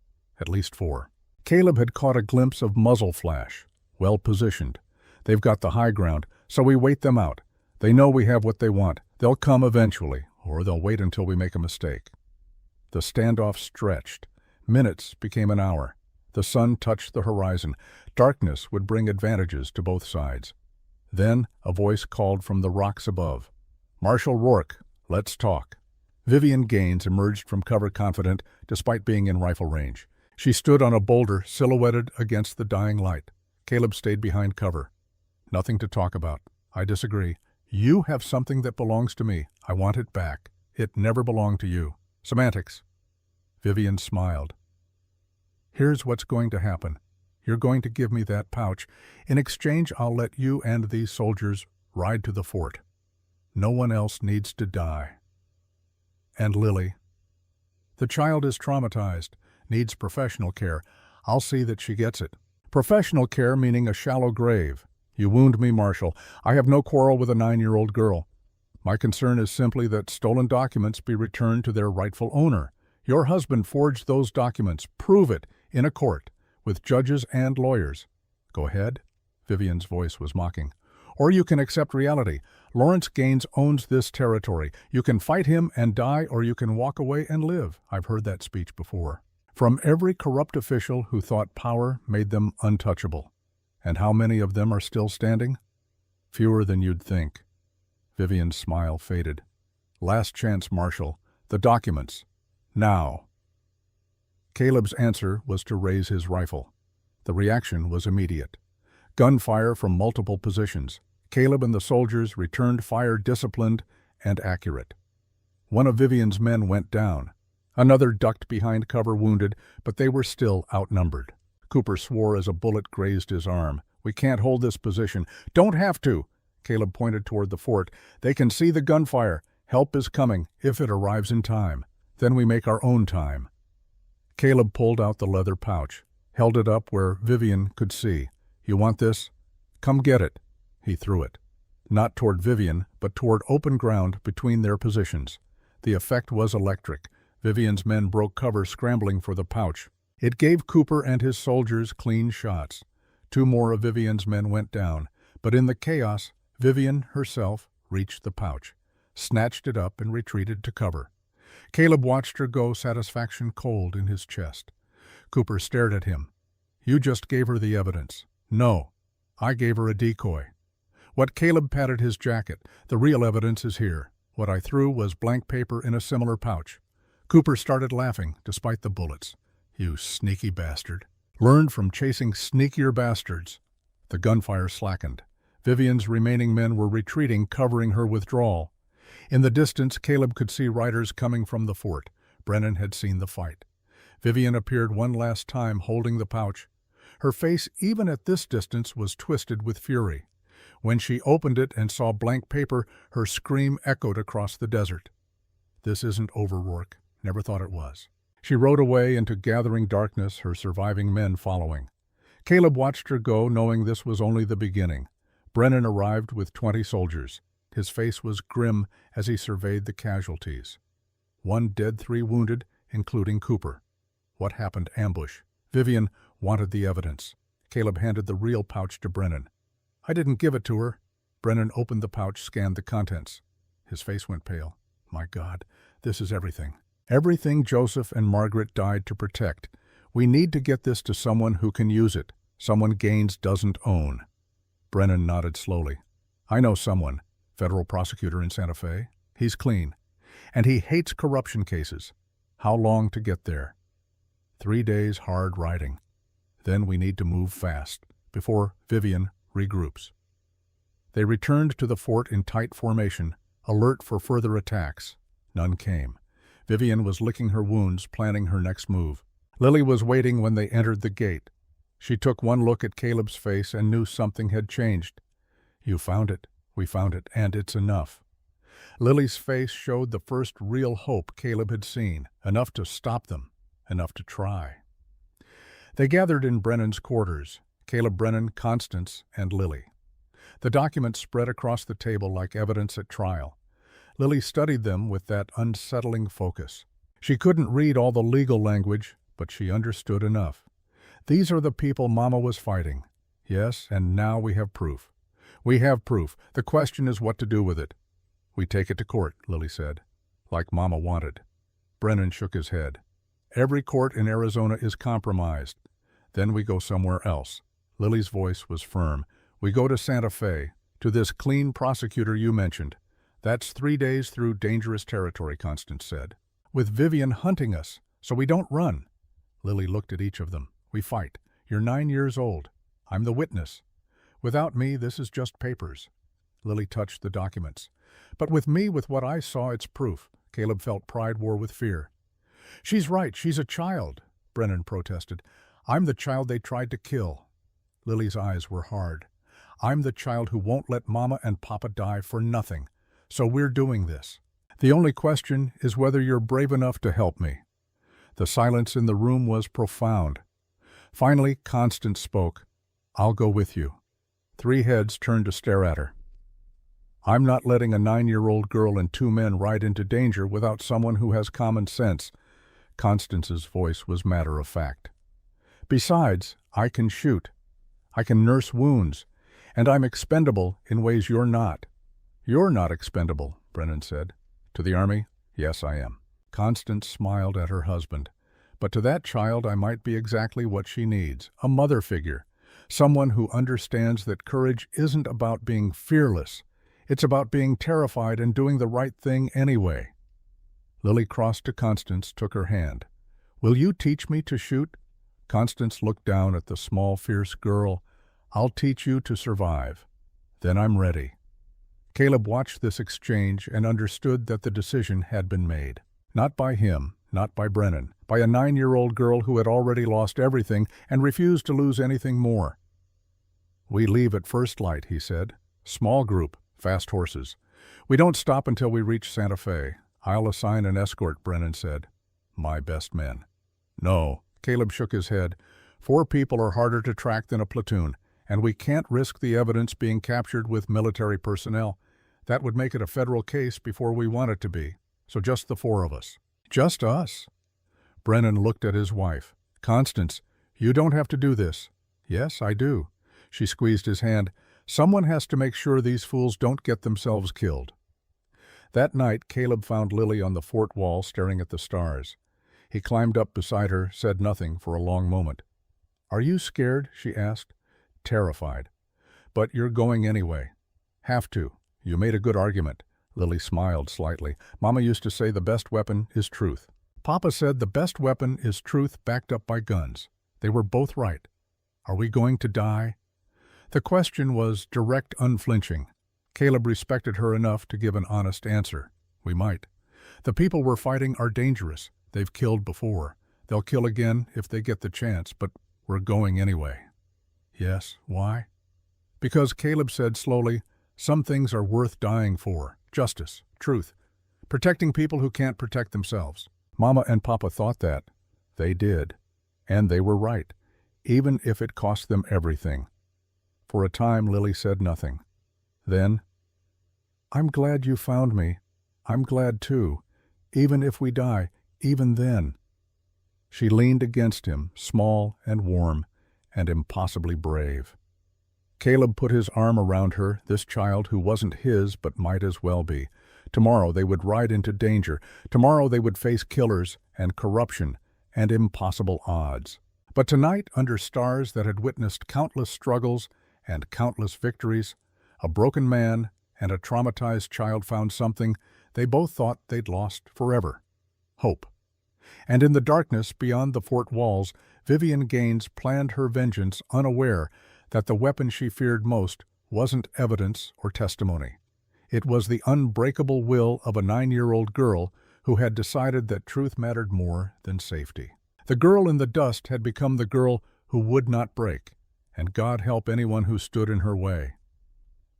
At least 4. Caleb had caught a glimpse of muzzle flash. Well positioned. They've got the high ground, so we wait them out. They know we have what they want. They'll come eventually, or they'll wait until we make a mistake. The standoff stretched. Minutes became an hour. The sun touched the horizon. Darkness would bring advantages to both sides. Then a voice called from the rocks above. "Marshal Rourke, let's talk." Vivian Gaines emerged from cover confident, despite being in rifle range. She stood on a boulder silhouetted against the dying light. Caleb stayed behind cover. "Nothing to talk about. I disagree. You have something that belongs to me. I want it back. It never belonged to you. Semantics." Vivian smiled. "Here's what's going to happen. You're going to give me that pouch. In exchange, I'll let you and these soldiers ride to the fort. No one else needs to die." "And Lily?" "The child is traumatized, needs professional care. I'll see that she gets it." "Professional care meaning a shallow grave. You wound me, Marshal. I have no quarrel with a 9-year-old girl. My concern is simply that stolen documents be returned to their rightful owner. Your husband forged those documents. Prove it in a court, with judges and lawyers." "Go ahead." Vivian's voice was mocking. "Or you can accept reality. Lawrence Gaines owns this territory. You can fight him and die, or you can walk away and live." I've heard that speech before. From every corrupt official who thought power made them untouchable. And how many of them are still standing? Fewer than you'd think. Vivian's smile faded. "Last chance, Marshal. The documents. Now." Caleb's answer was to raise his rifle. The reaction was immediate. Gunfire from multiple positions. Caleb and the soldiers returned fire disciplined and accurate. One of Vivian's men went down. Another ducked behind cover wounded, but they were still outnumbered. Cooper swore as a bullet grazed his arm. "We can't hold this position." "Don't have to." Caleb pointed toward the fort. "They can see the gunfire. Help is coming, if it arrives in time. Then we make our own time." Caleb pulled out the leather pouch, held it up where Vivian could see. "You want this? Come get it." He threw it. Not toward Vivian, but toward open ground between their positions. The effect was electric. Vivian's men broke cover scrambling for the pouch. It gave Cooper and his soldiers clean shots. 2 more of Vivian's men went down, but in the chaos, Vivian herself reached the pouch, snatched it up and retreated to cover. Caleb watched her go, satisfaction cold in his chest. Cooper stared at him. "You just gave her the evidence." "No, I gave her a decoy." What Caleb patted his jacket. "The real evidence is here. What I threw was blank paper in a similar pouch." Cooper started laughing, despite the bullets. "You sneaky bastard." "Learned from chasing sneakier bastards." The gunfire slackened. Vivian's remaining men were retreating, covering her withdrawal. In the distance, Caleb could see riders coming from the fort. Brennan had seen the fight. Vivian appeared one last time, holding the pouch. Her face, even at this distance, was twisted with fury. When she opened it and saw blank paper, her scream echoed across the desert. "This isn't over, Rourke. Never thought it was." She rode away into gathering darkness, her surviving men following. Caleb watched her go, knowing this was only the beginning. Brennan arrived with 20 soldiers. His face was grim as he surveyed the casualties. 1 dead, 3 wounded, including Cooper. What happened? Ambush. Vivian wanted the evidence. Caleb handed the real pouch to Brennan. "I didn't give it to her." Brennan opened the pouch, scanned the contents. His face went pale. "My God, this is everything. Everything Joseph and Margaret died to protect. We need to get this to someone who can use it, someone Gaines doesn't own." Brennan nodded slowly. "I know someone. Federal prosecutor in Santa Fe. He's clean. And he hates corruption cases. How long to get there?" 3 days hard riding. Then we need to move fast. before Vivian regroups. They returned to the fort in tight formation, alert for further attacks. None came. Vivian was licking her wounds, planning her next move. Lily was waiting when they entered the gate. She took one look at Caleb's face and knew something had changed. "You found it. We found it, and it's enough." Lily's face showed the first real hope Caleb had seen, enough to stop them, enough to try. They gathered in Brennan's quarters, Caleb Brennan, Constance, and Lily. The documents spread across the table like evidence at trial. Lily studied them with that unsettling focus. She couldn't read all the legal language, but she understood enough. These are the people Mama was fighting. Yes, and now we have proof. We have proof. The question is what to do with it. "We take it to court," Lily said, like Mama wanted. Brennan shook his head. "Every court in Arizona is compromised. Then we go somewhere else." Lily's voice was firm. "We go to Santa Fe, to this clean prosecutor you mentioned. That's 3 days through dangerous territory," Constance said. "With Vivian hunting us, so we don't run." Lily looked at each of them. "We fight. You're 9 years old. I'm the witness. Without me, this is just papers." Lily touched the documents. "But with me, with what I saw, it's proof." Caleb felt pride war with fear. "She's right. She's a child," Brennan protested. "I'm the child they tried to kill." Lily's eyes were hard. "I'm the child who won't let Mama and Papa die for nothing. So we're doing this. The only question is whether you're brave enough to help me." The silence in the room was profound. Finally, Constance spoke. "I'll go with you." 3 heads turned to stare at her. "I'm not letting a 9-year-old girl and 2 men ride into danger without someone who has common sense." Constance's voice was matter of fact. "Besides, I can shoot. I can nurse wounds. And I'm expendable in ways you're not." "You're not expendable," Brennan said. "To the Army? Yes, I am." Constance smiled at her husband. "But to that child I might be exactly what she needs, a mother figure, someone who understands that courage isn't about being fearless. It's about being terrified and doing the right thing anyway." Lily crossed to Constance, took her hand. "Will you teach me to shoot?" Constance looked down at the small, fierce girl. "I'll teach you to survive. Then I'm ready." Caleb watched this exchange and understood that the decision had been made. Not by him, not by Brennan, by a 9-year-old girl who had already lost everything and refused to lose anything more. "We leave at first light," he said. "Small group, fast horses. We don't stop until we reach Santa Fe. I'll assign an escort," Brennan said. "My best men." "No," Caleb shook his head. 4 people are harder to track than a platoon, and we can't risk the evidence being captured with military personnel. That would make it a federal case before we want it to be. So just the 4 of us." "Just us?" Brennan looked at his wife. "Constance, you don't have to do this." "Yes, I do." She squeezed his hand. "Someone has to make sure these fools don't get themselves killed." That night, Caleb found Lily on the fort wall staring at the stars. He climbed up beside her, said nothing for a long moment. "Are you scared?" she asked. "Terrified." "But you're going anyway." "Have to. You made a good argument." Lily smiled slightly. "Mama used to say the best weapon is truth. Papa said the best weapon is truth backed up by guns. They were both right. Are we going to die?" The question was direct, unflinching. Caleb respected her enough to give an honest answer. "We might. The people we're fighting are dangerous. They've killed before. They'll kill again if they get the chance, but we're going anyway." "Yes, why?" "Because," Caleb said slowly, "some things are worth dying for. Justice, truth, protecting people who can't protect themselves. Mama and Papa thought that. They did. And they were right, even if it cost them everything." For a time, Lily said nothing. Then, "I'm glad you found me. I'm glad too. Even if we die, even then." She leaned against him, small and warm and impossibly brave. Caleb put his arm around her, this child who wasn't his but might as well be. Tomorrow they would ride into danger. Tomorrow they would face killers and corruption and impossible odds. But tonight, under stars that had witnessed countless struggles and countless victories, a broken man and a traumatized child found something they both thought they'd lost forever: hope. And in the darkness beyond the fort walls, Vivian Gaines planned her vengeance, unaware that the weapon she feared most wasn't evidence or testimony. It was the unbreakable will of a 9-year-old girl who had decided that truth mattered more than safety. The girl in the dust had become the girl who would not break, and God help anyone who stood in her way.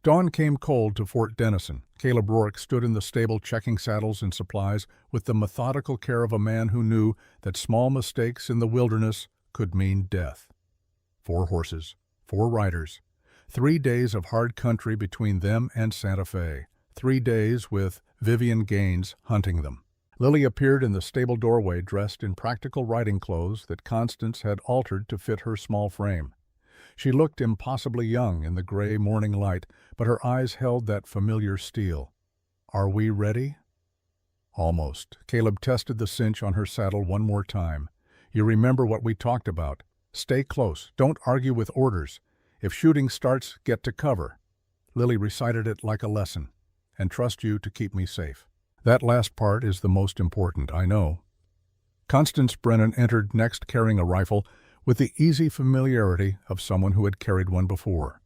Dawn came cold to Fort Denison. Caleb Rourke stood in the stable checking saddles and supplies with the methodical care of a man who knew that small mistakes in the wilderness could mean death. 4 horses, 4 riders, 3 days of hard country between them and Santa Fe, 3 days with Vivian Gaines hunting them. Lily appeared in the stable doorway dressed in practical riding clothes that Constance had altered to fit her small frame. She looked impossibly young in the gray morning light, but her eyes held that familiar steel. "Are we ready?" "Almost." Caleb tested the cinch on her saddle one more time. "You remember what we talked about. Stay close. Don't argue with orders. If shooting starts, get to cover." Lily recited it like a lesson. "And trust you to keep me safe." "That last part is the most important, I know." Constance Brennan entered next carrying a rifle with the easy familiarity of someone who had carried one before.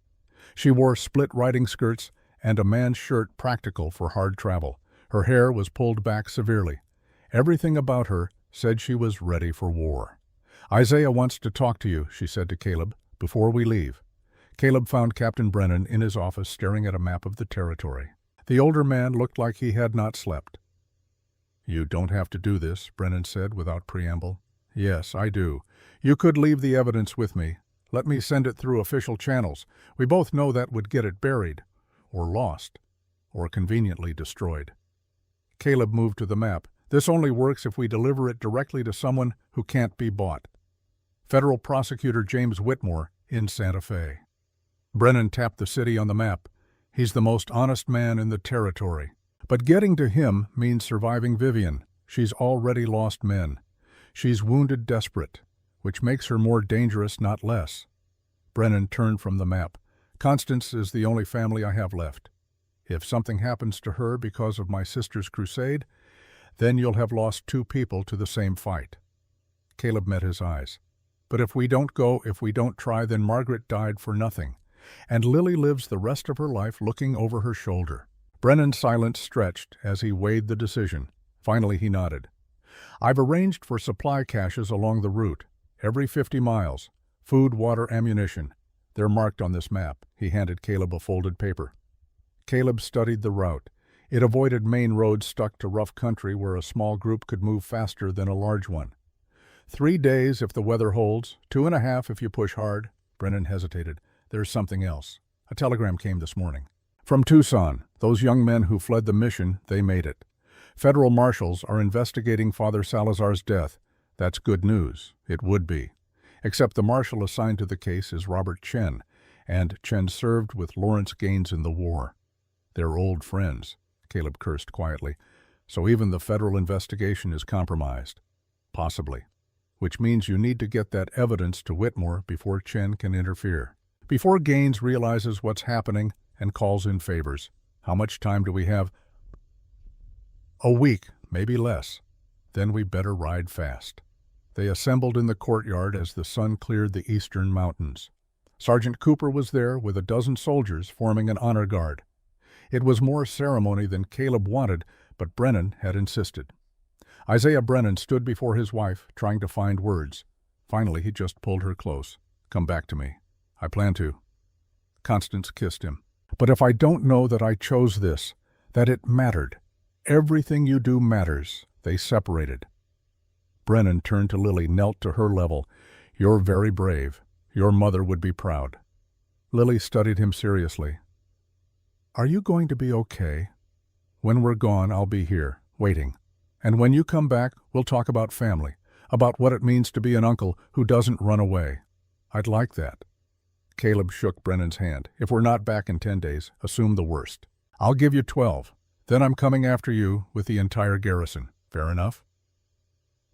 She wore split riding skirts and a man's shirt practical for hard travel. Her hair was pulled back severely. Everything about her said she was ready for war. "Isaiah wants to talk to you," she said to Caleb, "before we leave." Caleb found Captain Brennan in his office staring at a map of the territory. The older man looked like he had not slept. "You don't have to do this," Brennan said without preamble. "Yes, I do. You could leave the evidence with me. Let me send it through official channels. We both know that would get it buried, or lost, or conveniently destroyed." Caleb moved to the map. "This only works if we deliver it directly to someone who can't be bought. Federal Prosecutor James Whitmore in Santa Fe." Brennan tapped the city on the map. "He's the most honest man in the territory. But getting to him means surviving Vivian. She's already lost men. She's wounded desperate, which makes her more dangerous, not less." Brennan turned from the map. "Constance is the only family I have left. If something happens to her because of my sister's crusade, then you'll have lost 2 people to the same fight." Caleb met his eyes. "But if we don't go, if we don't try, then Margaret died for nothing. And Lily lives the rest of her life looking over her shoulder." Brennan's silence stretched as he weighed the decision. Finally he nodded. "I've arranged for supply caches along the route, every 50 miles. Food, water, ammunition. They're marked on this map." He handed Caleb a folded paper. Caleb studied the route. It avoided main roads stuck to rough country where a small group could move faster than a large one. 3 days if the weather holds, 2.5 if you push hard." Brennan hesitated. "There's something else. A telegram came this morning. From Tucson, those young men who fled the mission, they made it. Federal marshals are investigating Father Salazar's death. That's good news. It would be. Except the marshal assigned to the case is Robert Chen, and Chen served with Lawrence Gaines in the war. They're old friends." Caleb cursed quietly. "So even the federal investigation is compromised." "Possibly. Which means you need to get that evidence to Whitmore before Chen can interfere. Before Gaines realizes what's happening and calls in favors. How much time do we have?" "A week, maybe less. Then we better ride fast." They assembled in the courtyard as the sun cleared the eastern mountains. Sergeant Cooper was there with a dozen soldiers forming an honor guard. It was more ceremony than Caleb wanted, but Brennan had insisted. Isaiah Brennan stood before his wife, trying to find words. Finally, he just pulled her close. "Come back to me. I plan to." Constance kissed him. "But if I don't know that I chose this, that it mattered. Everything you do matters." They separated. Brennan turned to Lily, knelt to her level. "You're very brave. Your mother would be proud." Lily studied him seriously. "Are you going to be okay? When we're gone, I'll be here, waiting. And when you come back, we'll talk about family, about what it means to be an uncle who doesn't run away. I'd like that." Caleb shook Brennan's hand. "If we're not back in 10 days, assume the worst. I'll give you 12. Then I'm coming after you with the entire garrison. Fair enough?"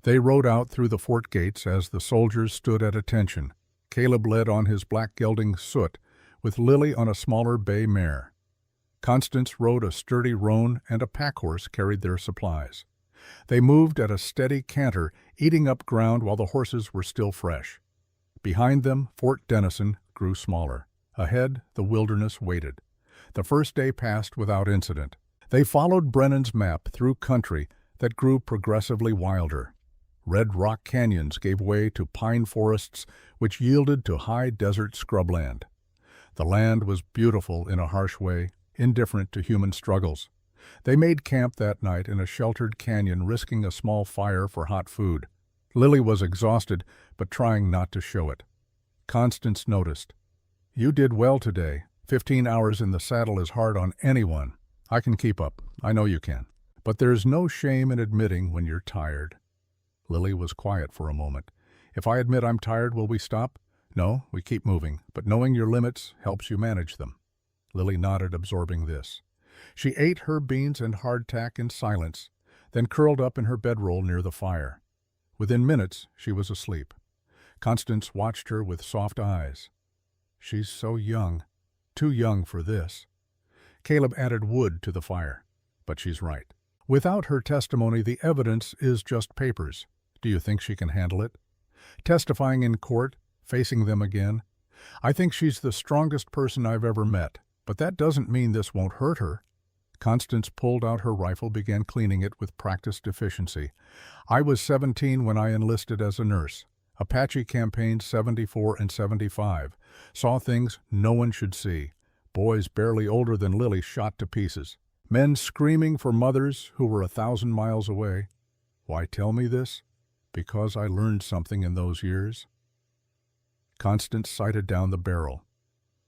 They rode out through the fort gates as the soldiers stood at attention. Caleb led on his black gelding Soot, with Lily on a smaller bay mare. Constance rode a sturdy roan, and a pack-horse carried their supplies. They moved at a steady canter, eating up ground while the horses were still fresh. Behind them, Fort Denison grew smaller. Ahead, the wilderness waited. The first day passed without incident. They followed Brennan's map through country that grew progressively wilder. Red rock canyons gave way to pine forests which yielded to high desert scrubland. The land was beautiful in a harsh way, indifferent to human struggles. They made camp that night in a sheltered canyon, risking a small fire for hot food. Lily was exhausted, but trying not to show it. Constance noticed. "You did well today. 15 hours in the saddle is hard on anyone. I can keep up. I know you can. But there's no shame in admitting when you're tired." Lily was quiet for a moment. "If I admit I'm tired, will we stop?" "No, we keep moving, but knowing your limits helps you manage them." Lily nodded, absorbing this. She ate her beans and hardtack in silence, then curled up in her bedroll near the fire. Within minutes, she was asleep. Constance watched her with soft eyes. "She's so young. Too young for this." Caleb added wood to the fire. "But she's right. Without her testimony, the evidence is just papers. Do you think she can handle it? Testifying in court, facing them again? I think she's the strongest person I've ever met, but that doesn't mean this won't hurt her." Constance pulled out her rifle, began cleaning it with practiced efficiency. "I was 17 when I enlisted as a nurse. Apache campaigns 74 and 75. Saw things no one should see. Boys barely older than Lily shot to pieces. Men screaming for mothers who were 1,000 miles away. Why tell me this? Because I learned something in those years." Constance sighted down the barrel.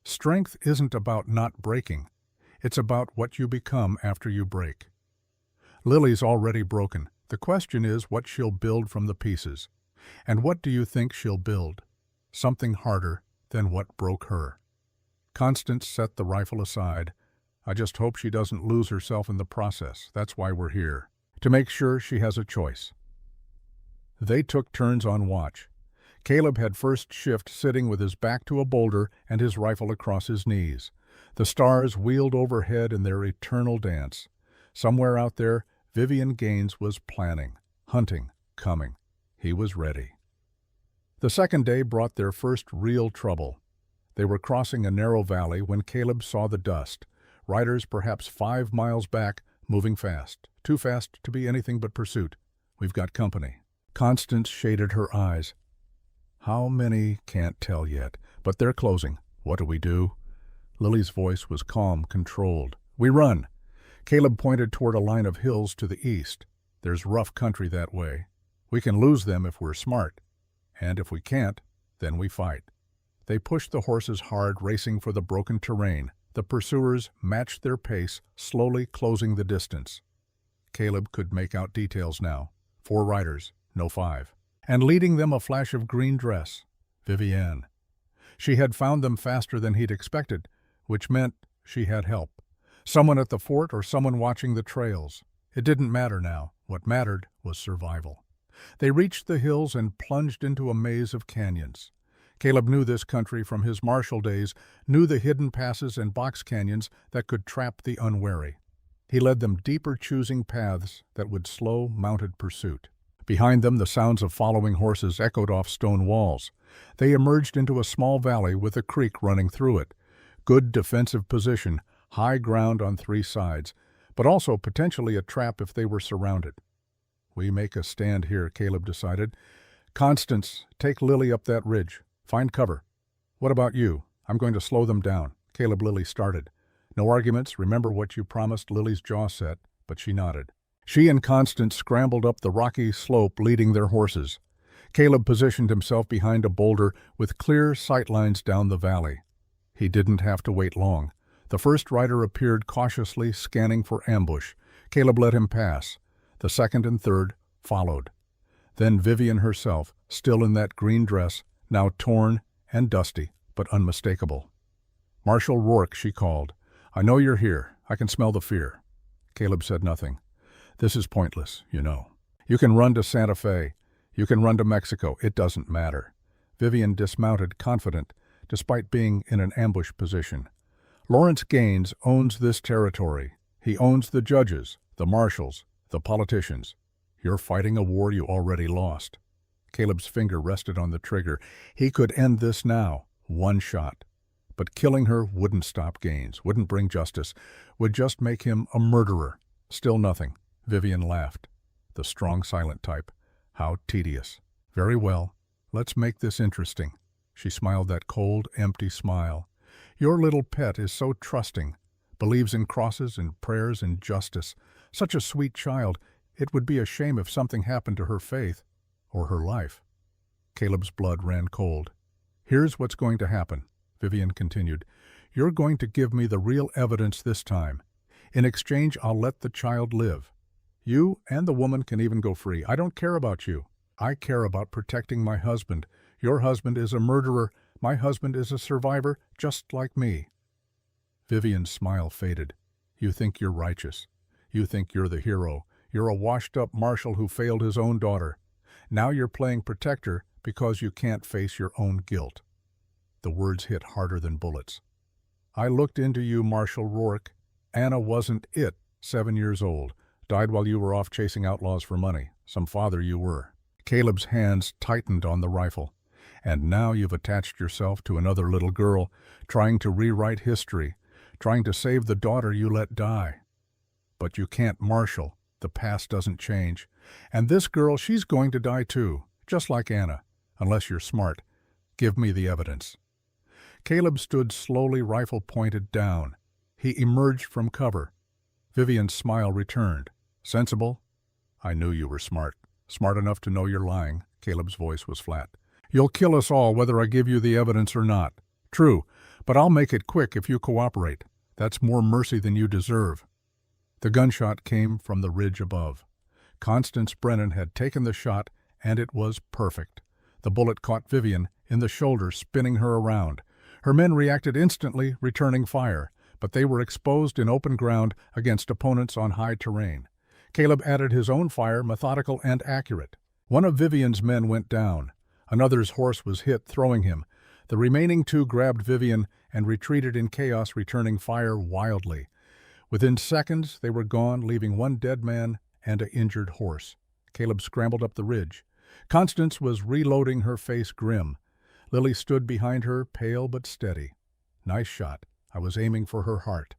"Strength isn't about not breaking. It's about what you become after you break. Lily's already broken. The question is what she'll build from the pieces. And what do you think she'll build? Something harder than what broke her." Constance set the rifle aside. "I just hope she doesn't lose herself in the process. That's why we're here. To make sure she has a choice." They took turns on watch. Caleb had first shift, sitting with his back to a boulder and his rifle across his knees. The stars wheeled overhead in their eternal dance. Somewhere out there, Vivian Gaines was planning, hunting, coming. He was ready. The second day brought their first real trouble. They were crossing a narrow valley when Caleb saw the dust. Riders perhaps 5 miles back, moving fast. Too fast to be anything but pursuit. "We've got company." Constance shaded her eyes. "How many? Can't tell yet. But they're closing. What do we do?" Lily's voice was calm, controlled. "We run." Caleb pointed toward a line of hills to the east. "There's rough country that way. We can lose them if we're smart. And if we can't, then we fight." They pushed the horses hard, racing for the broken terrain. The pursuers matched their pace, slowly closing the distance. Caleb could make out details now. 4 riders, no 5. And leading them a flash of green dress. Vivienne. She had found them faster than he'd expected, which meant she had help. Someone at the fort or someone watching the trails. It didn't matter now. What mattered was survival. They reached the hills and plunged into a maze of canyons. Caleb knew this country from his martial days, knew the hidden passes and box canyons that could trap the unwary. He led them deeper, choosing paths that would slow mounted pursuit. Behind them, the sounds of following horses echoed off stone walls. They emerged into a small valley with a creek running through it. Good defensive position, high ground on 3 sides, but also potentially a trap if they were surrounded. "We make a stand here," Caleb decided. "Constance, take Lily up that ridge. Find cover." "What about you?" "I'm going to slow them down." Caleb. Lily started. "No arguments. Remember what you promised." Lily's jaw set, but she nodded. She and Constance scrambled up the rocky slope, leading their horses. Caleb positioned himself behind a boulder with clear sightlines down the valley. He didn't have to wait long. The first rider appeared cautiously, scanning for ambush. Caleb let him pass. The second and third followed. Then Vivian herself, still in that green dress, now torn and dusty, but unmistakable. "Marshal Rourke," she called. "I know you're here. I can smell the fear." Caleb said nothing. "This is pointless, you know. You can run to Santa Fe. You can run to Mexico. It doesn't matter." Vivian dismounted, confident, despite being in an ambush position. "Lawrence Gaines owns this territory. He owns the judges, the marshals, the politicians. You're fighting a war you already lost." Caleb's finger rested on the trigger. He could end this now, One shot. But killing her wouldn't stop Gaines, wouldn't bring justice, would just make him a murderer. Still nothing. Vivian laughed. The strong, silent type. How tedious. Very well. Let's make this interesting. She smiled that cold, empty smile. Your little pet is so trusting. Believes in crosses and prayers and justice. Such a sweet child. It would be a shame if something happened to her faith or her life. Caleb's blood ran cold. Here's what's going to happen, Vivian continued. You're going to give me the real evidence this time. In exchange, I'll let the child live. You and the woman can even go free. I don't care about you. I care about protecting my husband. Your husband is a murderer. My husband is a survivor, just like me. Vivian's smile faded. You think you're righteous. You think you're the hero. You're a washed-up marshal who failed his own daughter. Now you're playing protector because you can't face your own guilt. The words hit harder than bullets. I looked into you, Marshal Rourke. Anna wasn't it, 7 years old. Died while you were off chasing outlaws for money. Some father you were. Caleb's hands tightened on the rifle. And now you've attached yourself to another little girl, trying to rewrite history, trying to save the daughter you let die. But you can't, Marshal. The past doesn't change. And this girl, she's going to die too, just like Anna, unless you're smart. Give me the evidence. Caleb stood slowly, rifle pointed down. He emerged from cover. Vivian's smile returned. Sensible? I knew you were smart. Smart enough to know you're lying. Caleb's voice was flat. You'll kill us all whether I give you the evidence or not. True, but I'll make it quick if you cooperate. That's more mercy than you deserve. The gunshot came from the ridge above. Constance Brennan had taken the shot, and it was perfect. The bullet caught Vivian in the shoulder, spinning her around. Her men reacted instantly, returning fire, but they were exposed in open ground against opponents on high terrain. Caleb added his own fire, methodical and accurate. One of Vivian's men went down. Another's horse was hit, throwing him. The remaining two grabbed Vivian and retreated in chaos, returning fire wildly. Within seconds, they were gone, leaving one dead man and an injured horse. Caleb scrambled up the ridge. Constance was reloading, her face grim. Lily stood behind her, pale but steady. Nice shot. I was aiming for her heart.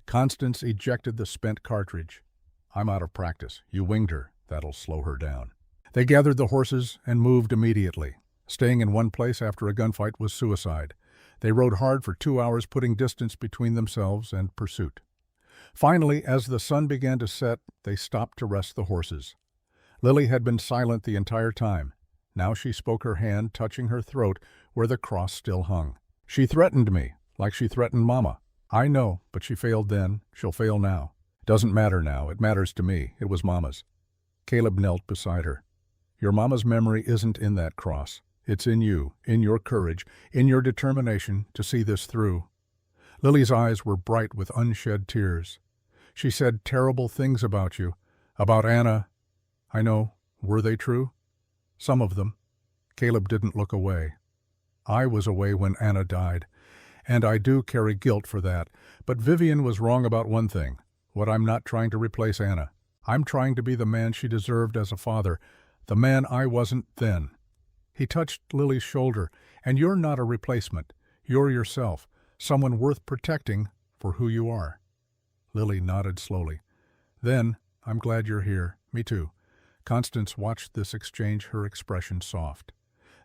Constance ejected the spent cartridge. I'm out of practice. You winged her. That'll slow her down. They gathered the horses and moved immediately. Staying in one place after a gunfight was suicide. They rode hard for 2 hours, putting distance between themselves and pursuit. Finally, as the sun began to set, they stopped to rest the horses. Lily had been silent the entire time. Now she spoke, her hand touching her throat where the cross still hung. She threatened me, like she threatened Mama. I know, but she failed then. She'll fail now. Doesn't matter now. It matters to me. It was Mama's. Caleb knelt beside her. Your Mama's memory isn't in that cross. It's in you, in your courage, in your determination to see this through. Lily's eyes were bright with unshed tears. She said terrible things about you, about Anna. I know. Were they true? Some of them. Caleb didn't look away. I was away when Anna died, and I do carry guilt for that. But Vivian was wrong about one thing. What I'm not trying to replace Anna. I'm trying to be the man she deserved as a father, the man I wasn't then. He touched Lily's shoulder. And you're not a replacement. You're yourself, someone worth protecting for who you are. Lily nodded slowly. Then, I'm glad you're here. Me too. Constance watched this exchange, her expression soft.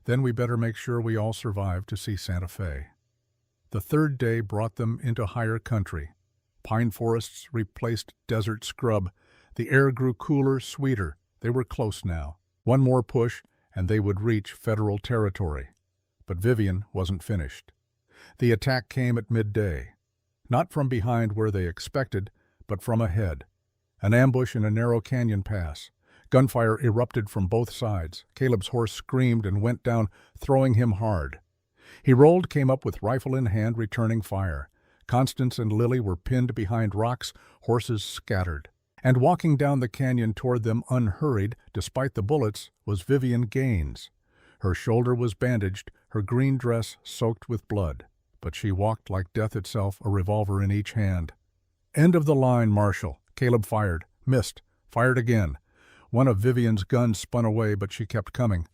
Then we better make sure we all survive to see Santa Fe. The third day brought them into higher country. Pine forests replaced desert scrub. The air grew cooler, sweeter. They were close now. One more push, and they would reach federal territory. But Vivian wasn't finished. The attack came at midday. Not from behind where they expected, but from ahead. An ambush in a narrow canyon pass. Gunfire erupted from both sides. Caleb's horse screamed and went down, throwing him hard. He rolled, came up with rifle in hand, returning fire. Constance and Lily were pinned behind rocks, horses scattered. And walking down the canyon toward them unhurried, despite the bullets, was Vivian Gaines. Her shoulder was bandaged, her green dress soaked with blood. But she walked like death itself, a revolver in each hand. End of the line, Marshal. Caleb fired. Missed. Fired again. One of Vivian's guns spun away, but she kept coming.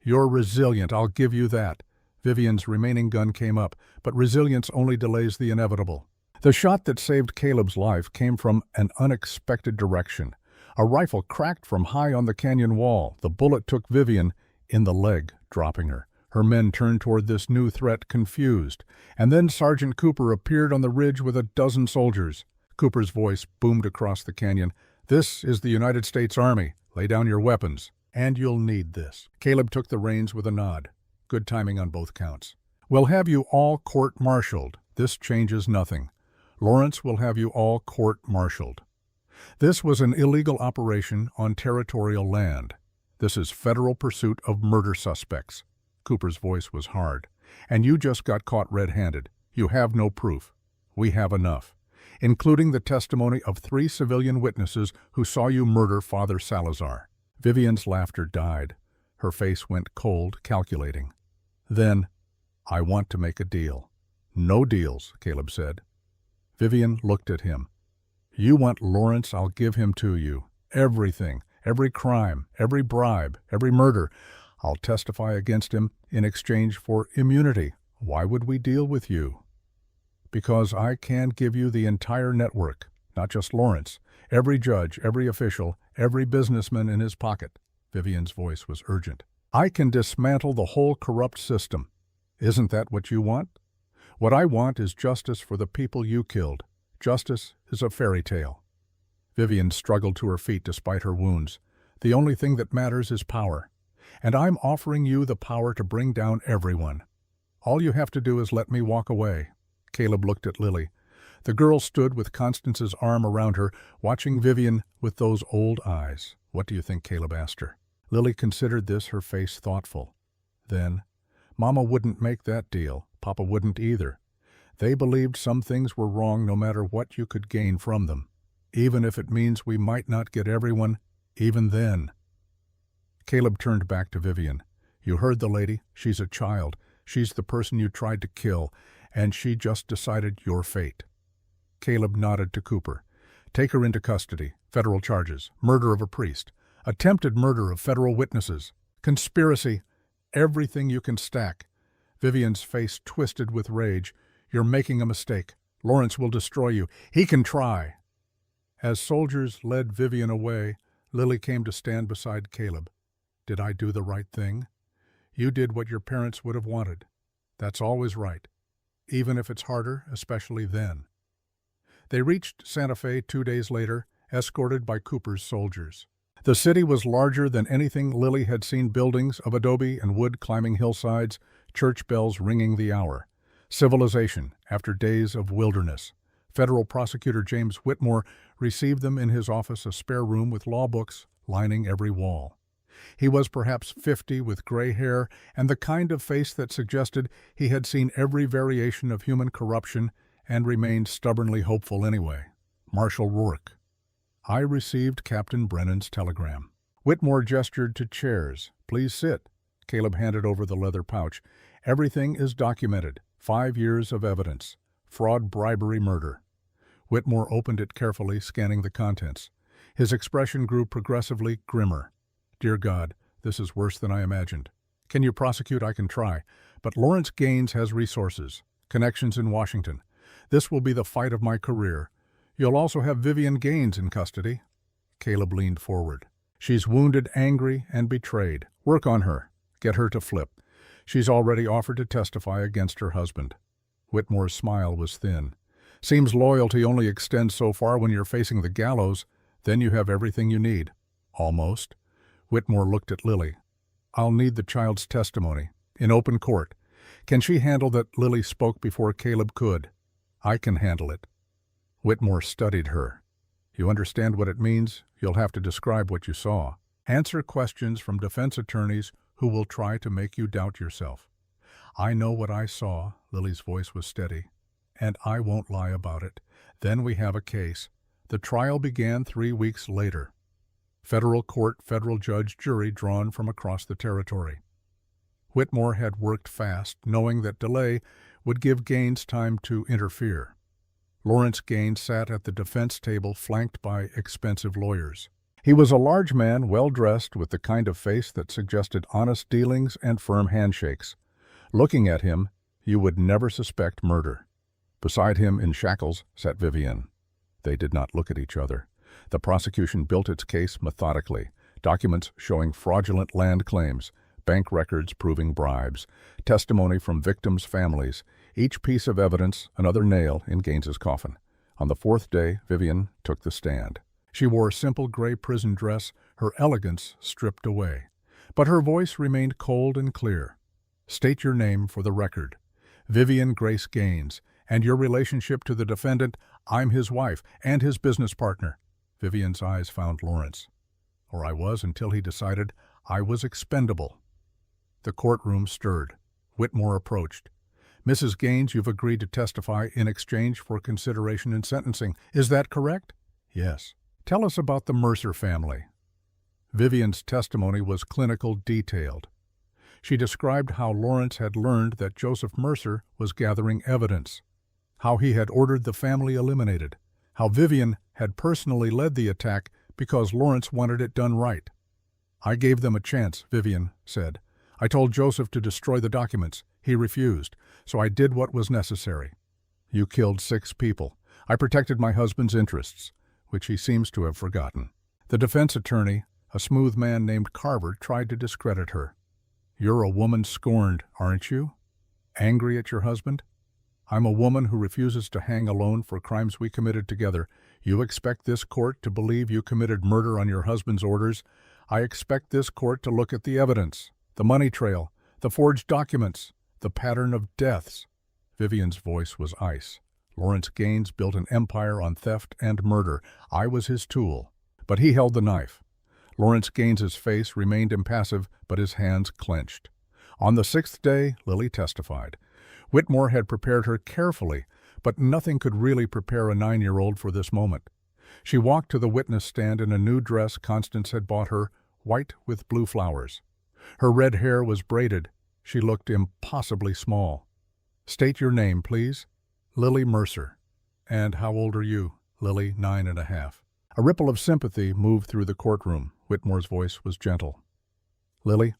You're resilient, I'll give you that. Vivian's remaining gun came up, but resilience only delays the inevitable. The shot that saved Caleb's life came from an unexpected direction. A rifle cracked from high on the canyon wall. The bullet took Vivian in the leg, dropping her. Her men turned toward this new threat, confused. And then Sergeant Cooper appeared on the ridge with a dozen soldiers. Cooper's voice boomed across the canyon. "This is the United States Army. Lay down your weapons. And you'll need this." Caleb took the reins with a nod. Good timing on both counts. "We'll have you all court-martialed. This changes nothing. Lawrence will have you all court-martialed. This was an illegal operation on territorial land. This is federal pursuit of murder suspects." Cooper's voice was hard. "And you just got caught red-handed. You have no proof. We have enough, including the testimony of 3 civilian witnesses who saw you murder Father Salazar." Vivian's laughter died. Her face went cold, calculating. Then, "I want to make a deal." "No deals," Caleb said. Vivian looked at him. "You want Lawrence, I'll give him to you. Everything, every crime, every bribe, every murder. I'll testify against him in exchange for immunity. Why would we deal with you?" "Because I can give you the entire network, not just Lawrence. Every judge, every official, every businessman in his pocket." Vivian's voice was urgent. "I can dismantle the whole corrupt system. Isn't that what you want? What I want is justice for the people you killed. Justice is a fairy tale." Vivian struggled to her feet despite her wounds. "The only thing that matters is power. And I'm offering you the power to bring down everyone. All you have to do is let me walk away." Caleb looked at Lily. The girl stood with Constance's arm around her, watching Vivian with those old eyes. "What do you think?" Caleb asked her. Lily considered this, her face thoughtful. Then, "Mama wouldn't make that deal. Papa wouldn't either. They believed some things were wrong no matter what you could gain from them. Even if it means we might not get everyone, even then." Caleb turned back to Vivian. "You heard the lady. She's a child. She's the person you tried to kill, and she just decided your fate." Caleb nodded to Cooper. "Take her into custody. Federal charges. Murder of a priest. Attempted murder of federal witnesses. Conspiracy. Everything you can stack." Vivian's face twisted with rage. "You're making a mistake. Lawrence will destroy you. He can try." As soldiers led Vivian away, Lily came to stand beside Caleb. "Did I do the right thing?" "You did what your parents would have wanted. That's always right, even if it's harder, especially then." They reached Santa Fe 2 days later, escorted by Cooper's soldiers. The city was larger than anything Lily had seen, buildings of adobe and wood climbing hillsides, church bells ringing the hour. Civilization after days of wilderness. Federal Prosecutor James Whitmore received them in his office, a spare room with law books lining every wall. He was perhaps 50, with gray hair and the kind of face that suggested he had seen every variation of human corruption and remained stubbornly hopeful anyway. Marshal Rourke. "I received Captain Brennan's telegram." Whitmore gestured to chairs. "Please sit." Caleb handed over the leather pouch. "Everything is documented. 5 years of evidence. Fraud, bribery, murder." Whitmore opened it carefully, scanning the contents. His expression grew progressively grimmer. "Dear God, this is worse than I imagined. Can you prosecute? I can try. But Lawrence Gaines has resources, connections in Washington. This will be the fight of my career. You'll also have Vivian Gaines in custody." Caleb leaned forward. "She's wounded, angry, and betrayed. Work on her. Get her to flip. She's already offered to testify against her husband." Whitmore's smile was thin. "Seems loyalty only extends so far when you're facing the gallows. Then you have everything you need." "Almost." Whitmore looked at Lily. "I'll need the child's testimony. In open court. Can she handle that?" Lily spoke before Caleb could. "I can handle it." Whitmore studied her. "You understand what it means? You'll have to describe what you saw. Answer questions from defense attorneys who will try to make you doubt yourself." "I know what I saw," Lily's voice was steady, "and I won't lie about it. Then we have a case." The trial began 3 weeks later. Federal court, federal judge, jury drawn from across the territory. Whitmore had worked fast, knowing that delay would give Gaines time to interfere. Lawrence Gaines sat at the defense table, flanked by expensive lawyers. He was a large man, well-dressed, with the kind of face that suggested honest dealings and firm handshakes. Looking at him, you would never suspect murder. Beside him in shackles sat Vivian. They did not look at each other. The prosecution built its case methodically, documents showing fraudulent land claims, bank records proving bribes, testimony from victims' families, each piece of evidence another nail in Gaines's coffin. On the fourth day, Vivian took the stand. She wore a simple gray prison dress, her elegance stripped away. But her voice remained cold and clear. "State your name for the record. Vivian Grace Gaines, and your relationship to the defendant. I'm his wife and his business partner." Vivian's eyes found Lawrence. "Or I was until he decided I was expendable." The courtroom stirred. Whitmore approached. "Mrs. Gaines, you've agreed to testify in exchange for consideration in sentencing. Is that correct?" "Yes." "Tell us about the Mercer family." Vivian's testimony was clinical detailed. She described how Lawrence had learned that Joseph Mercer was gathering evidence, how he had ordered the family eliminated, how Vivian had personally led the attack because Lawrence wanted it done right. "I gave them a chance," Vivian said. "I told Joseph to destroy the documents. He refused, so I did what was necessary. You killed 6 people. I protected my husband's interests," which he seems to have forgotten. The defense attorney, a smooth man named Carver, tried to discredit her. "You're a woman scorned, aren't you? Angry at your husband? I'm a woman who refuses to hang alone for crimes we committed together. You expect this court to believe you committed murder on your husband's orders? I expect this court to look at the evidence, the money trail, the forged documents, the pattern of deaths." Vivian's voice was ice. "Lawrence Gaines built an empire on theft and murder. I was his tool. But he held the knife." Lawrence Gaines's face remained impassive, but his hands clenched. On the 6th day, Lily testified. Whitmore had prepared her carefully, but nothing could really prepare a 9-year-old for this moment. She walked to the witness stand in a new dress Constance had bought her, white with blue flowers. Her red hair was braided. She looked impossibly small. "State your name, please." "Lily Mercer." "And how old are you?" "Lily, 9.5." A ripple of sympathy moved through the courtroom. Whitmore's voice was gentle. "Lily,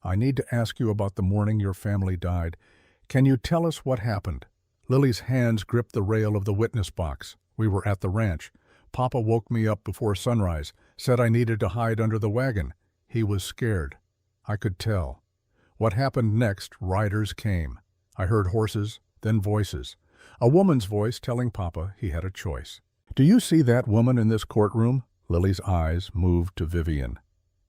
I need to ask you about the morning your family died. Can you tell us what happened?" Lily's hands gripped the rail of the witness box. "We were at the ranch. Papa woke me up before sunrise, said I needed to hide under the wagon. He was scared. I could tell. What happened next, riders came. I heard horses, then voices. A woman's voice telling Papa he had a choice. Do you see that woman in this courtroom?" Lily's eyes moved to Vivian.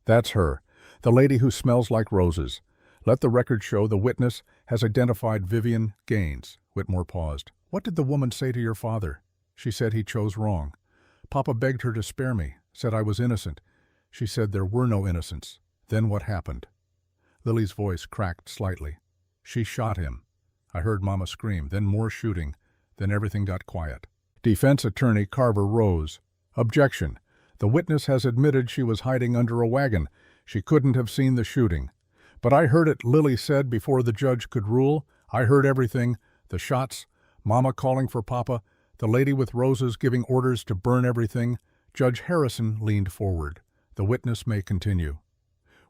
"That's her, the lady who smells like roses. Let the record show the witness has identified Vivian Gaines." Whitmore paused. "What did the woman say to your father?" "She said he chose wrong. Papa begged her to spare me, said I was innocent. She said there were no innocents. Then what happened?" Lily's voice cracked slightly. "She shot him. I heard Mama scream, then more shooting. Then everything got quiet." Defense attorney Carver rose. "Objection. The witness has admitted she was hiding under a wagon. She couldn't have seen the shooting. But I heard it," Lily said before the judge could rule. "I heard everything. The shots, Mama calling for Papa, the lady with roses giving orders to burn everything." Judge Harrison leaned forward. "The witness may continue."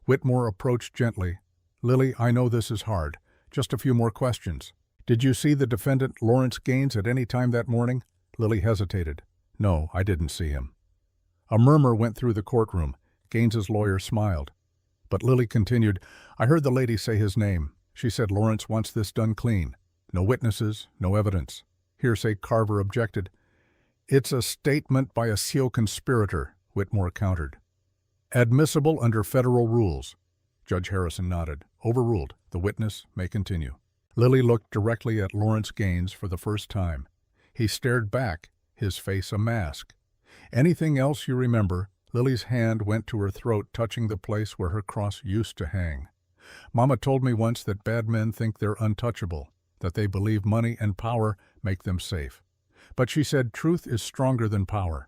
Whitmore approached gently. "Lily, I know this is hard. Just a few more questions. Did you see the defendant, Lawrence Gaines, at any time that morning?" Lily hesitated. "No, I didn't see him." A murmur went through the courtroom. Gaines's lawyer smiled. But Lily continued, "I heard the lady say his name. She said Lawrence wants this done clean. No witnesses, no evidence." Hearsay Carver objected. "It's a statement by a SEAL conspirator," Whitmore countered. "Admissible under federal rules." Judge Harrison nodded. "Overruled. The witness may continue." Lily looked directly at Lawrence Gaines for the first time. He stared back, his face a mask. "Anything else you remember?" Lily's hand went to her throat, touching the place where her cross used to hang. "Mama told me once that bad men think they're untouchable, that they believe money and power make them safe. But she said truth is stronger than power,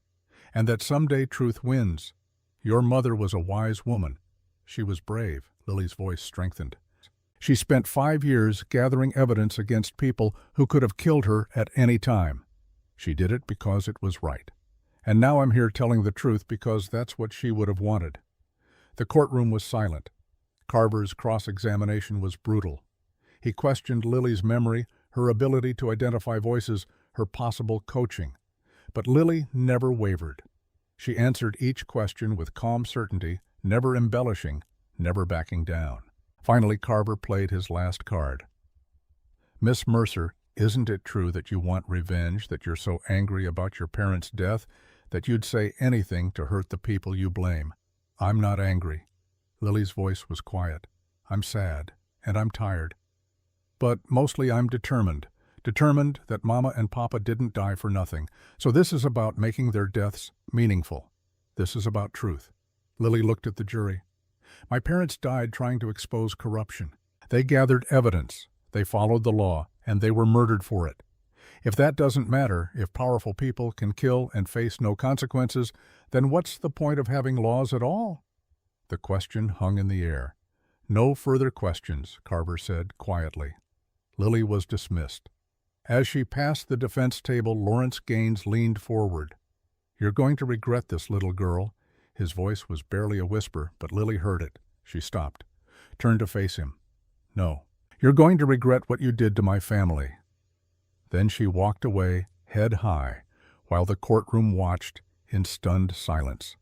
and that someday truth wins. Your mother was a wise woman. She was brave." Lily's voice strengthened. "She spent 5 years gathering evidence against people who could have killed her at any time. She did it because it was right. And now I'm here telling the truth because that's what she would have wanted." The courtroom was silent. Carver's cross-examination was brutal. He questioned Lily's memory, her ability to identify voices, her possible coaching. But Lily never wavered. She answered each question with calm certainty, never embellishing, never backing down. Finally, Carver played his last card. "Miss Mercer, isn't it true that you want revenge, that you're so angry about your parents' death that you'd say anything to hurt the people you blame?" "I'm not angry." Lily's voice was quiet. "I'm sad, and I'm tired. But mostly I'm determined that Mama and Papa didn't die for nothing. So this is about making their deaths meaningful. This is about truth." Lily looked at the jury. "My parents died trying to expose corruption. They gathered evidence, they followed the law, and they were murdered for it. If that doesn't matter, if powerful people can kill and face no consequences, then what's the point of having laws at all?" The question hung in the air. "No further questions," Carver said quietly. Lily was dismissed. As she passed the defense table, Lawrence Gaines leaned forward. "You're going to regret this, little girl." His voice was barely a whisper, but Lily heard it. She stopped, turned to face him. "No. You're going to regret what you did to my family." Then she walked away, head high, while the courtroom watched in stunned silence.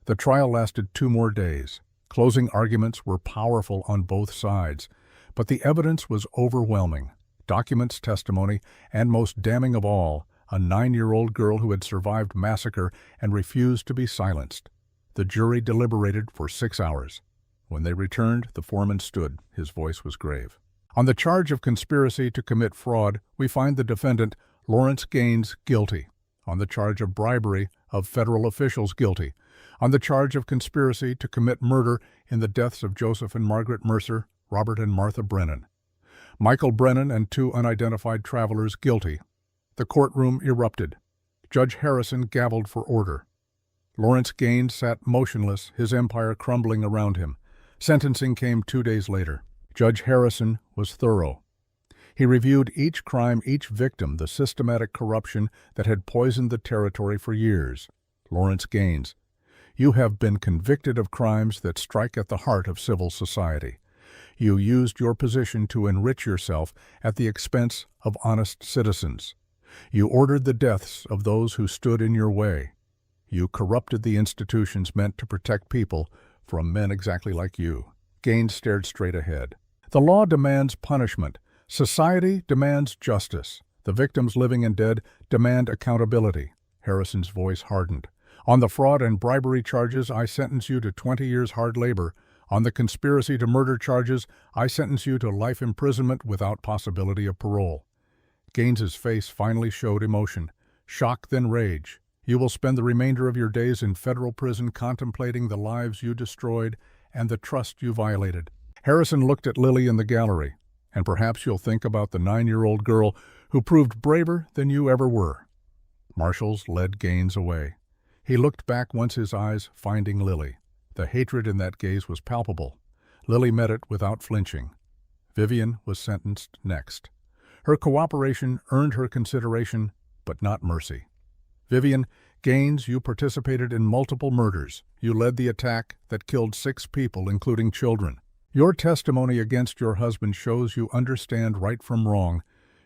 The trial lasted 2 more days. Closing arguments were powerful on both sides, but the evidence was overwhelming. Documents, testimony, and most damning of all, a 9-year-old girl who had survived massacre and refused to be silenced. The jury deliberated for 6 hours. When they returned, the foreman stood. His voice was grave. "On the charge of conspiracy to commit fraud, we find the defendant, Lawrence Gaines, guilty. On the charge of bribery of federal officials, guilty. On the charge of conspiracy to commit murder in the deaths of Joseph and Margaret Mercer, Robert and Martha Brennan. Michael Brennan and 2 unidentified travelers, guilty." The courtroom erupted. Judge Harrison gavelled for order. Lawrence Gaines sat motionless, his empire crumbling around him. Sentencing came 2 days later. Judge Harrison was thorough. He reviewed each crime, each victim, the systematic corruption that had poisoned the territory for years. "Lawrence Gaines, you have been convicted of crimes that strike at the heart of civil society. You used your position to enrich yourself at the expense of honest citizens. You ordered the deaths of those who stood in your way. You corrupted the institutions meant to protect people from men exactly like you." Gaines stared straight ahead. "The law demands punishment. Society demands justice. The victims, living and dead, demand accountability." Harrison's voice hardened. "On the fraud and bribery charges, I sentence you to 20 years hard labor. On the conspiracy to murder charges, I sentence you to life imprisonment without possibility of parole." Gaines's face finally showed emotion. "Shock, then rage. You will spend the remainder of your days in federal prison contemplating the lives you destroyed and the trust you violated." Harrison looked at Lily in the gallery. "And perhaps you'll think about the 9-year-old girl who proved braver than you ever were." Marshals led Gaines away. He looked back once, his eyes finding Lily. The hatred in that gaze was palpable. Lily met it without flinching. Vivian was sentenced next. Her cooperation earned her consideration, but not mercy. "Vivian Gaines, you participated in multiple murders. You led the attack that killed 6 people, including children. Your testimony against your husband shows you understand right from wrong.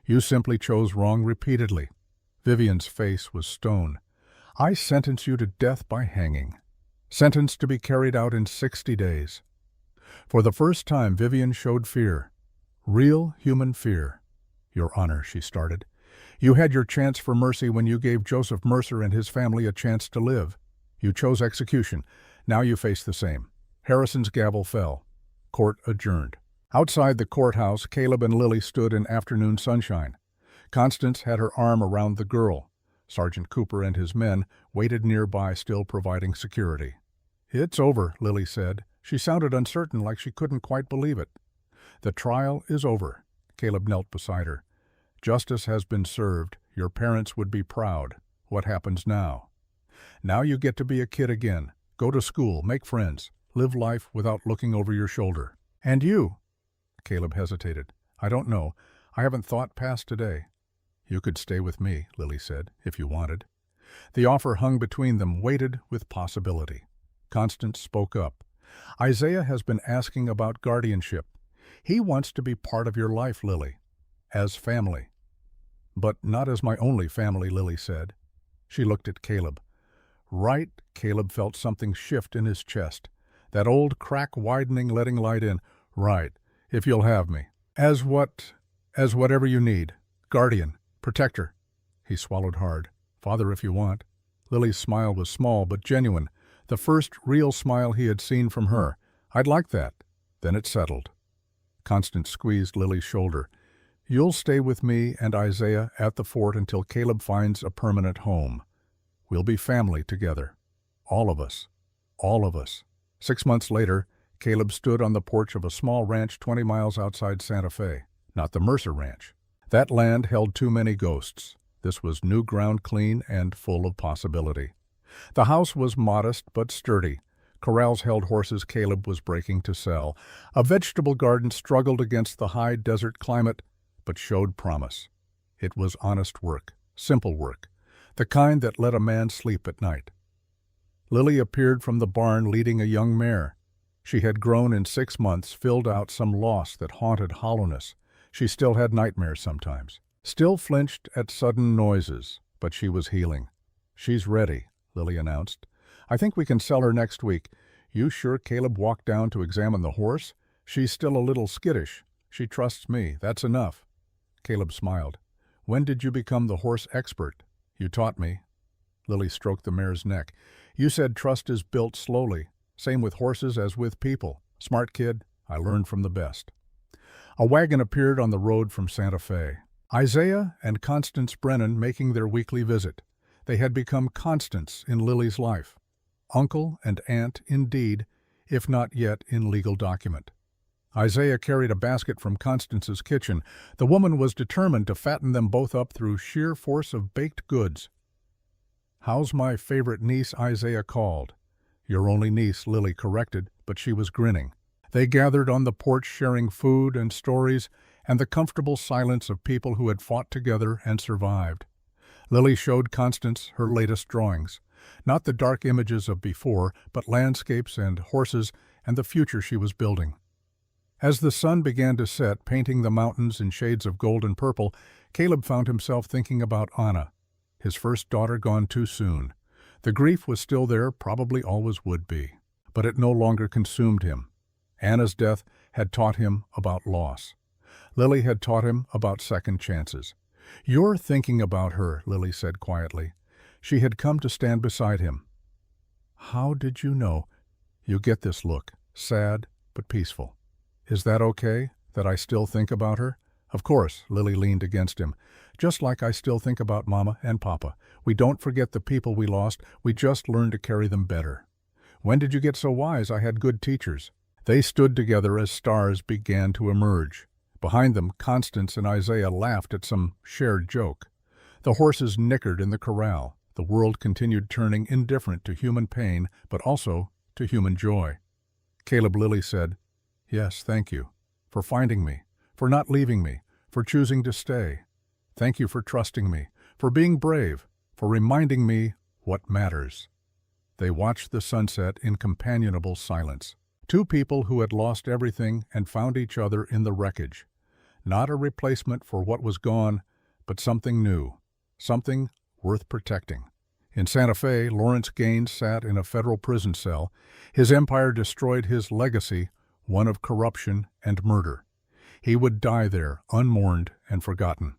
You simply chose wrong repeatedly." Vivian's face was stone. "I sentence you to death by hanging. Sentenced to be carried out in 60 days. For the first time, Vivian showed fear. Real human fear. "Your Honor," she started, "you had your chance for mercy when you gave Joseph Mercer and his family a chance to live. You chose execution. Now you face the same." Harrison's gavel fell. Court adjourned. Outside the courthouse, Caleb and Lily stood in afternoon sunshine. Constance had her arm around the girl. Sergeant Cooper and his men waited nearby, still providing security. "It's over," Lily said. She sounded uncertain, like she couldn't quite believe it. "The trial is over." Caleb knelt beside her. "Justice has been served. Your parents would be proud. What happens now?" "Now you get to be a kid again. Go to school, make friends, live life without looking over your shoulder." "And you?" Caleb hesitated. "I don't know. I haven't thought past today." "You could stay with me," Lily said, "if you wanted." The offer hung between them, weighted with possibility. Constance spoke up. "Isaiah has been asking about guardianship. He wants to be part of your life, Lily, as family. But not as my only family, Lily said. She looked at Caleb. Right, Caleb felt something shift in his chest. That old crack widening, letting light in. Right, if you'll have me. As what? As whatever you need. Guardian. Protector. He swallowed hard. Father, if you want. Lily's smile was small but genuine. The first real smile he had seen from her. I'd like that. Then it settled. Constance squeezed Lily's shoulder. You'll stay with me and Isaiah at the fort until Caleb finds a permanent home. We'll be family together. All of us. All of us. 6 months later, Caleb stood on the porch of a small ranch 20 miles outside Santa Fe. Not the Mercer Ranch. That land held too many ghosts. This was new ground, clean and full of possibility. The house was modest but sturdy. Corrals held horses Caleb was breaking to sell. A vegetable garden struggled against the high desert climate, but showed promise. It was honest work, simple work, the kind that let a man sleep at night. Lily appeared from the barn leading a young mare. She had grown in 6 months, filled out some loss that haunted hollowness. She still had nightmares sometimes, still flinched at sudden noises, but she was healing. She's ready, Lily announced. I think we can sell her next week. You sure Caleb walked down to examine the horse? She's still a little skittish. She trusts me. That's enough. Caleb smiled. When did you become the horse expert? You taught me. Lily stroked the mare's neck. You said trust is built slowly. Same with horses as with people. Smart kid. I learned from the best. A wagon appeared on the road from Santa Fe. Isaiah and Constance Brennan making their weekly visit. They had become constants in Lily's life. Uncle and aunt indeed, if not yet in legal document. Isaiah carried a basket from Constance's kitchen. The woman was determined to fatten them both up through sheer force of baked goods. How's my favorite niece, Isaiah called. Your only niece, Lily corrected, but she was grinning. They gathered on the porch sharing food and stories and the comfortable silence of people who had fought together and survived. Lily showed Constance her latest drawings. Not the dark images of before, but landscapes and horses and the future she was building. As the sun began to set, painting the mountains in shades of gold and purple, Caleb found himself thinking about Anna, his first daughter gone too soon. The grief was still there, probably always would be, but it no longer consumed him. Anna's death had taught him about loss. Lily had taught him about second chances. You're thinking about her, Lily said quietly. She had come to stand beside him. How did you know? You get this look, sad but peaceful. Is that okay, that I still think about her? Of course, Lily leaned against him. Just like I still think about Mama and Papa. We don't forget the people we lost, we just learn to carry them better. When did you get so wise? I had good teachers. They stood together as stars began to emerge. Behind them, Constance and Isaiah laughed at some shared joke. The horses nickered in the corral. The world continued turning indifferent to human pain, but also to human joy. Caleb Lily said, Yes, thank you. For finding me. For not leaving me. For choosing to stay. Thank you for trusting me. For being brave. For reminding me what matters. They watched the sunset in companionable silence. Two people who had lost everything and found each other in the wreckage. Not a replacement for what was gone, but something new. Something worth protecting. In Santa Fe, Lawrence Gaines sat in a federal prison cell. His empire destroyed his legacy, one of corruption and murder. He would die there, unmourned and forgotten.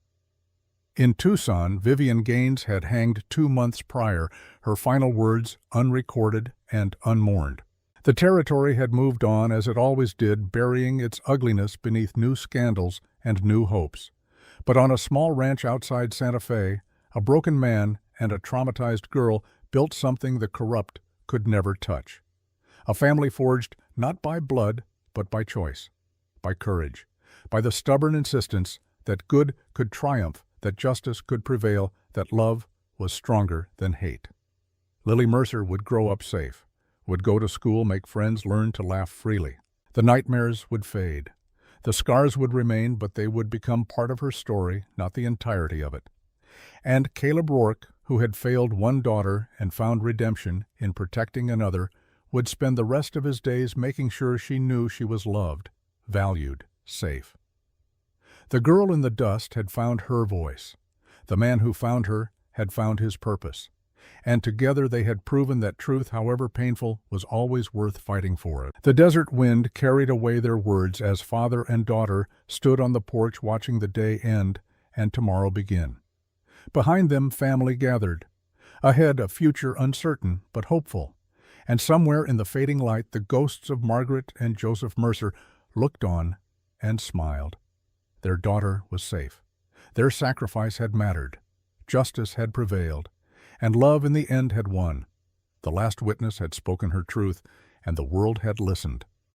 In Tucson, Vivian Gaines had hanged 2 months prior, her final words unrecorded and unmourned. The territory had moved on as it always did, burying its ugliness beneath new scandals and new hopes. But on a small ranch outside Santa Fe, a broken man and a traumatized girl built something the corrupt could never touch. A family forged not by blood, but by choice, by courage, by the stubborn insistence that good could triumph, that justice could prevail, that love was stronger than hate. Lily Mercer would grow up safe, would go to school, make friends, learn to laugh freely. The nightmares would fade. The scars would remain, but they would become part of her story, not the entirety of it. And Caleb Rourke, who had failed one daughter and found redemption in protecting another, would spend the rest of his days making sure she knew she was loved, valued, safe. The girl in the dust had found her voice. The man who found her had found his purpose. And together they had proven that truth, however painful, was always worth fighting for it. The desert wind carried away their words as father and daughter stood on the porch watching the day end and tomorrow begin. Behind them, family gathered. Ahead, a future uncertain but hopeful. And somewhere in the fading light, the ghosts of Margaret and Joseph Mercer looked on and smiled. Their daughter was safe. Their sacrifice had mattered. Justice had prevailed. And love in the end had won. The last witness had spoken her truth, and the world had listened.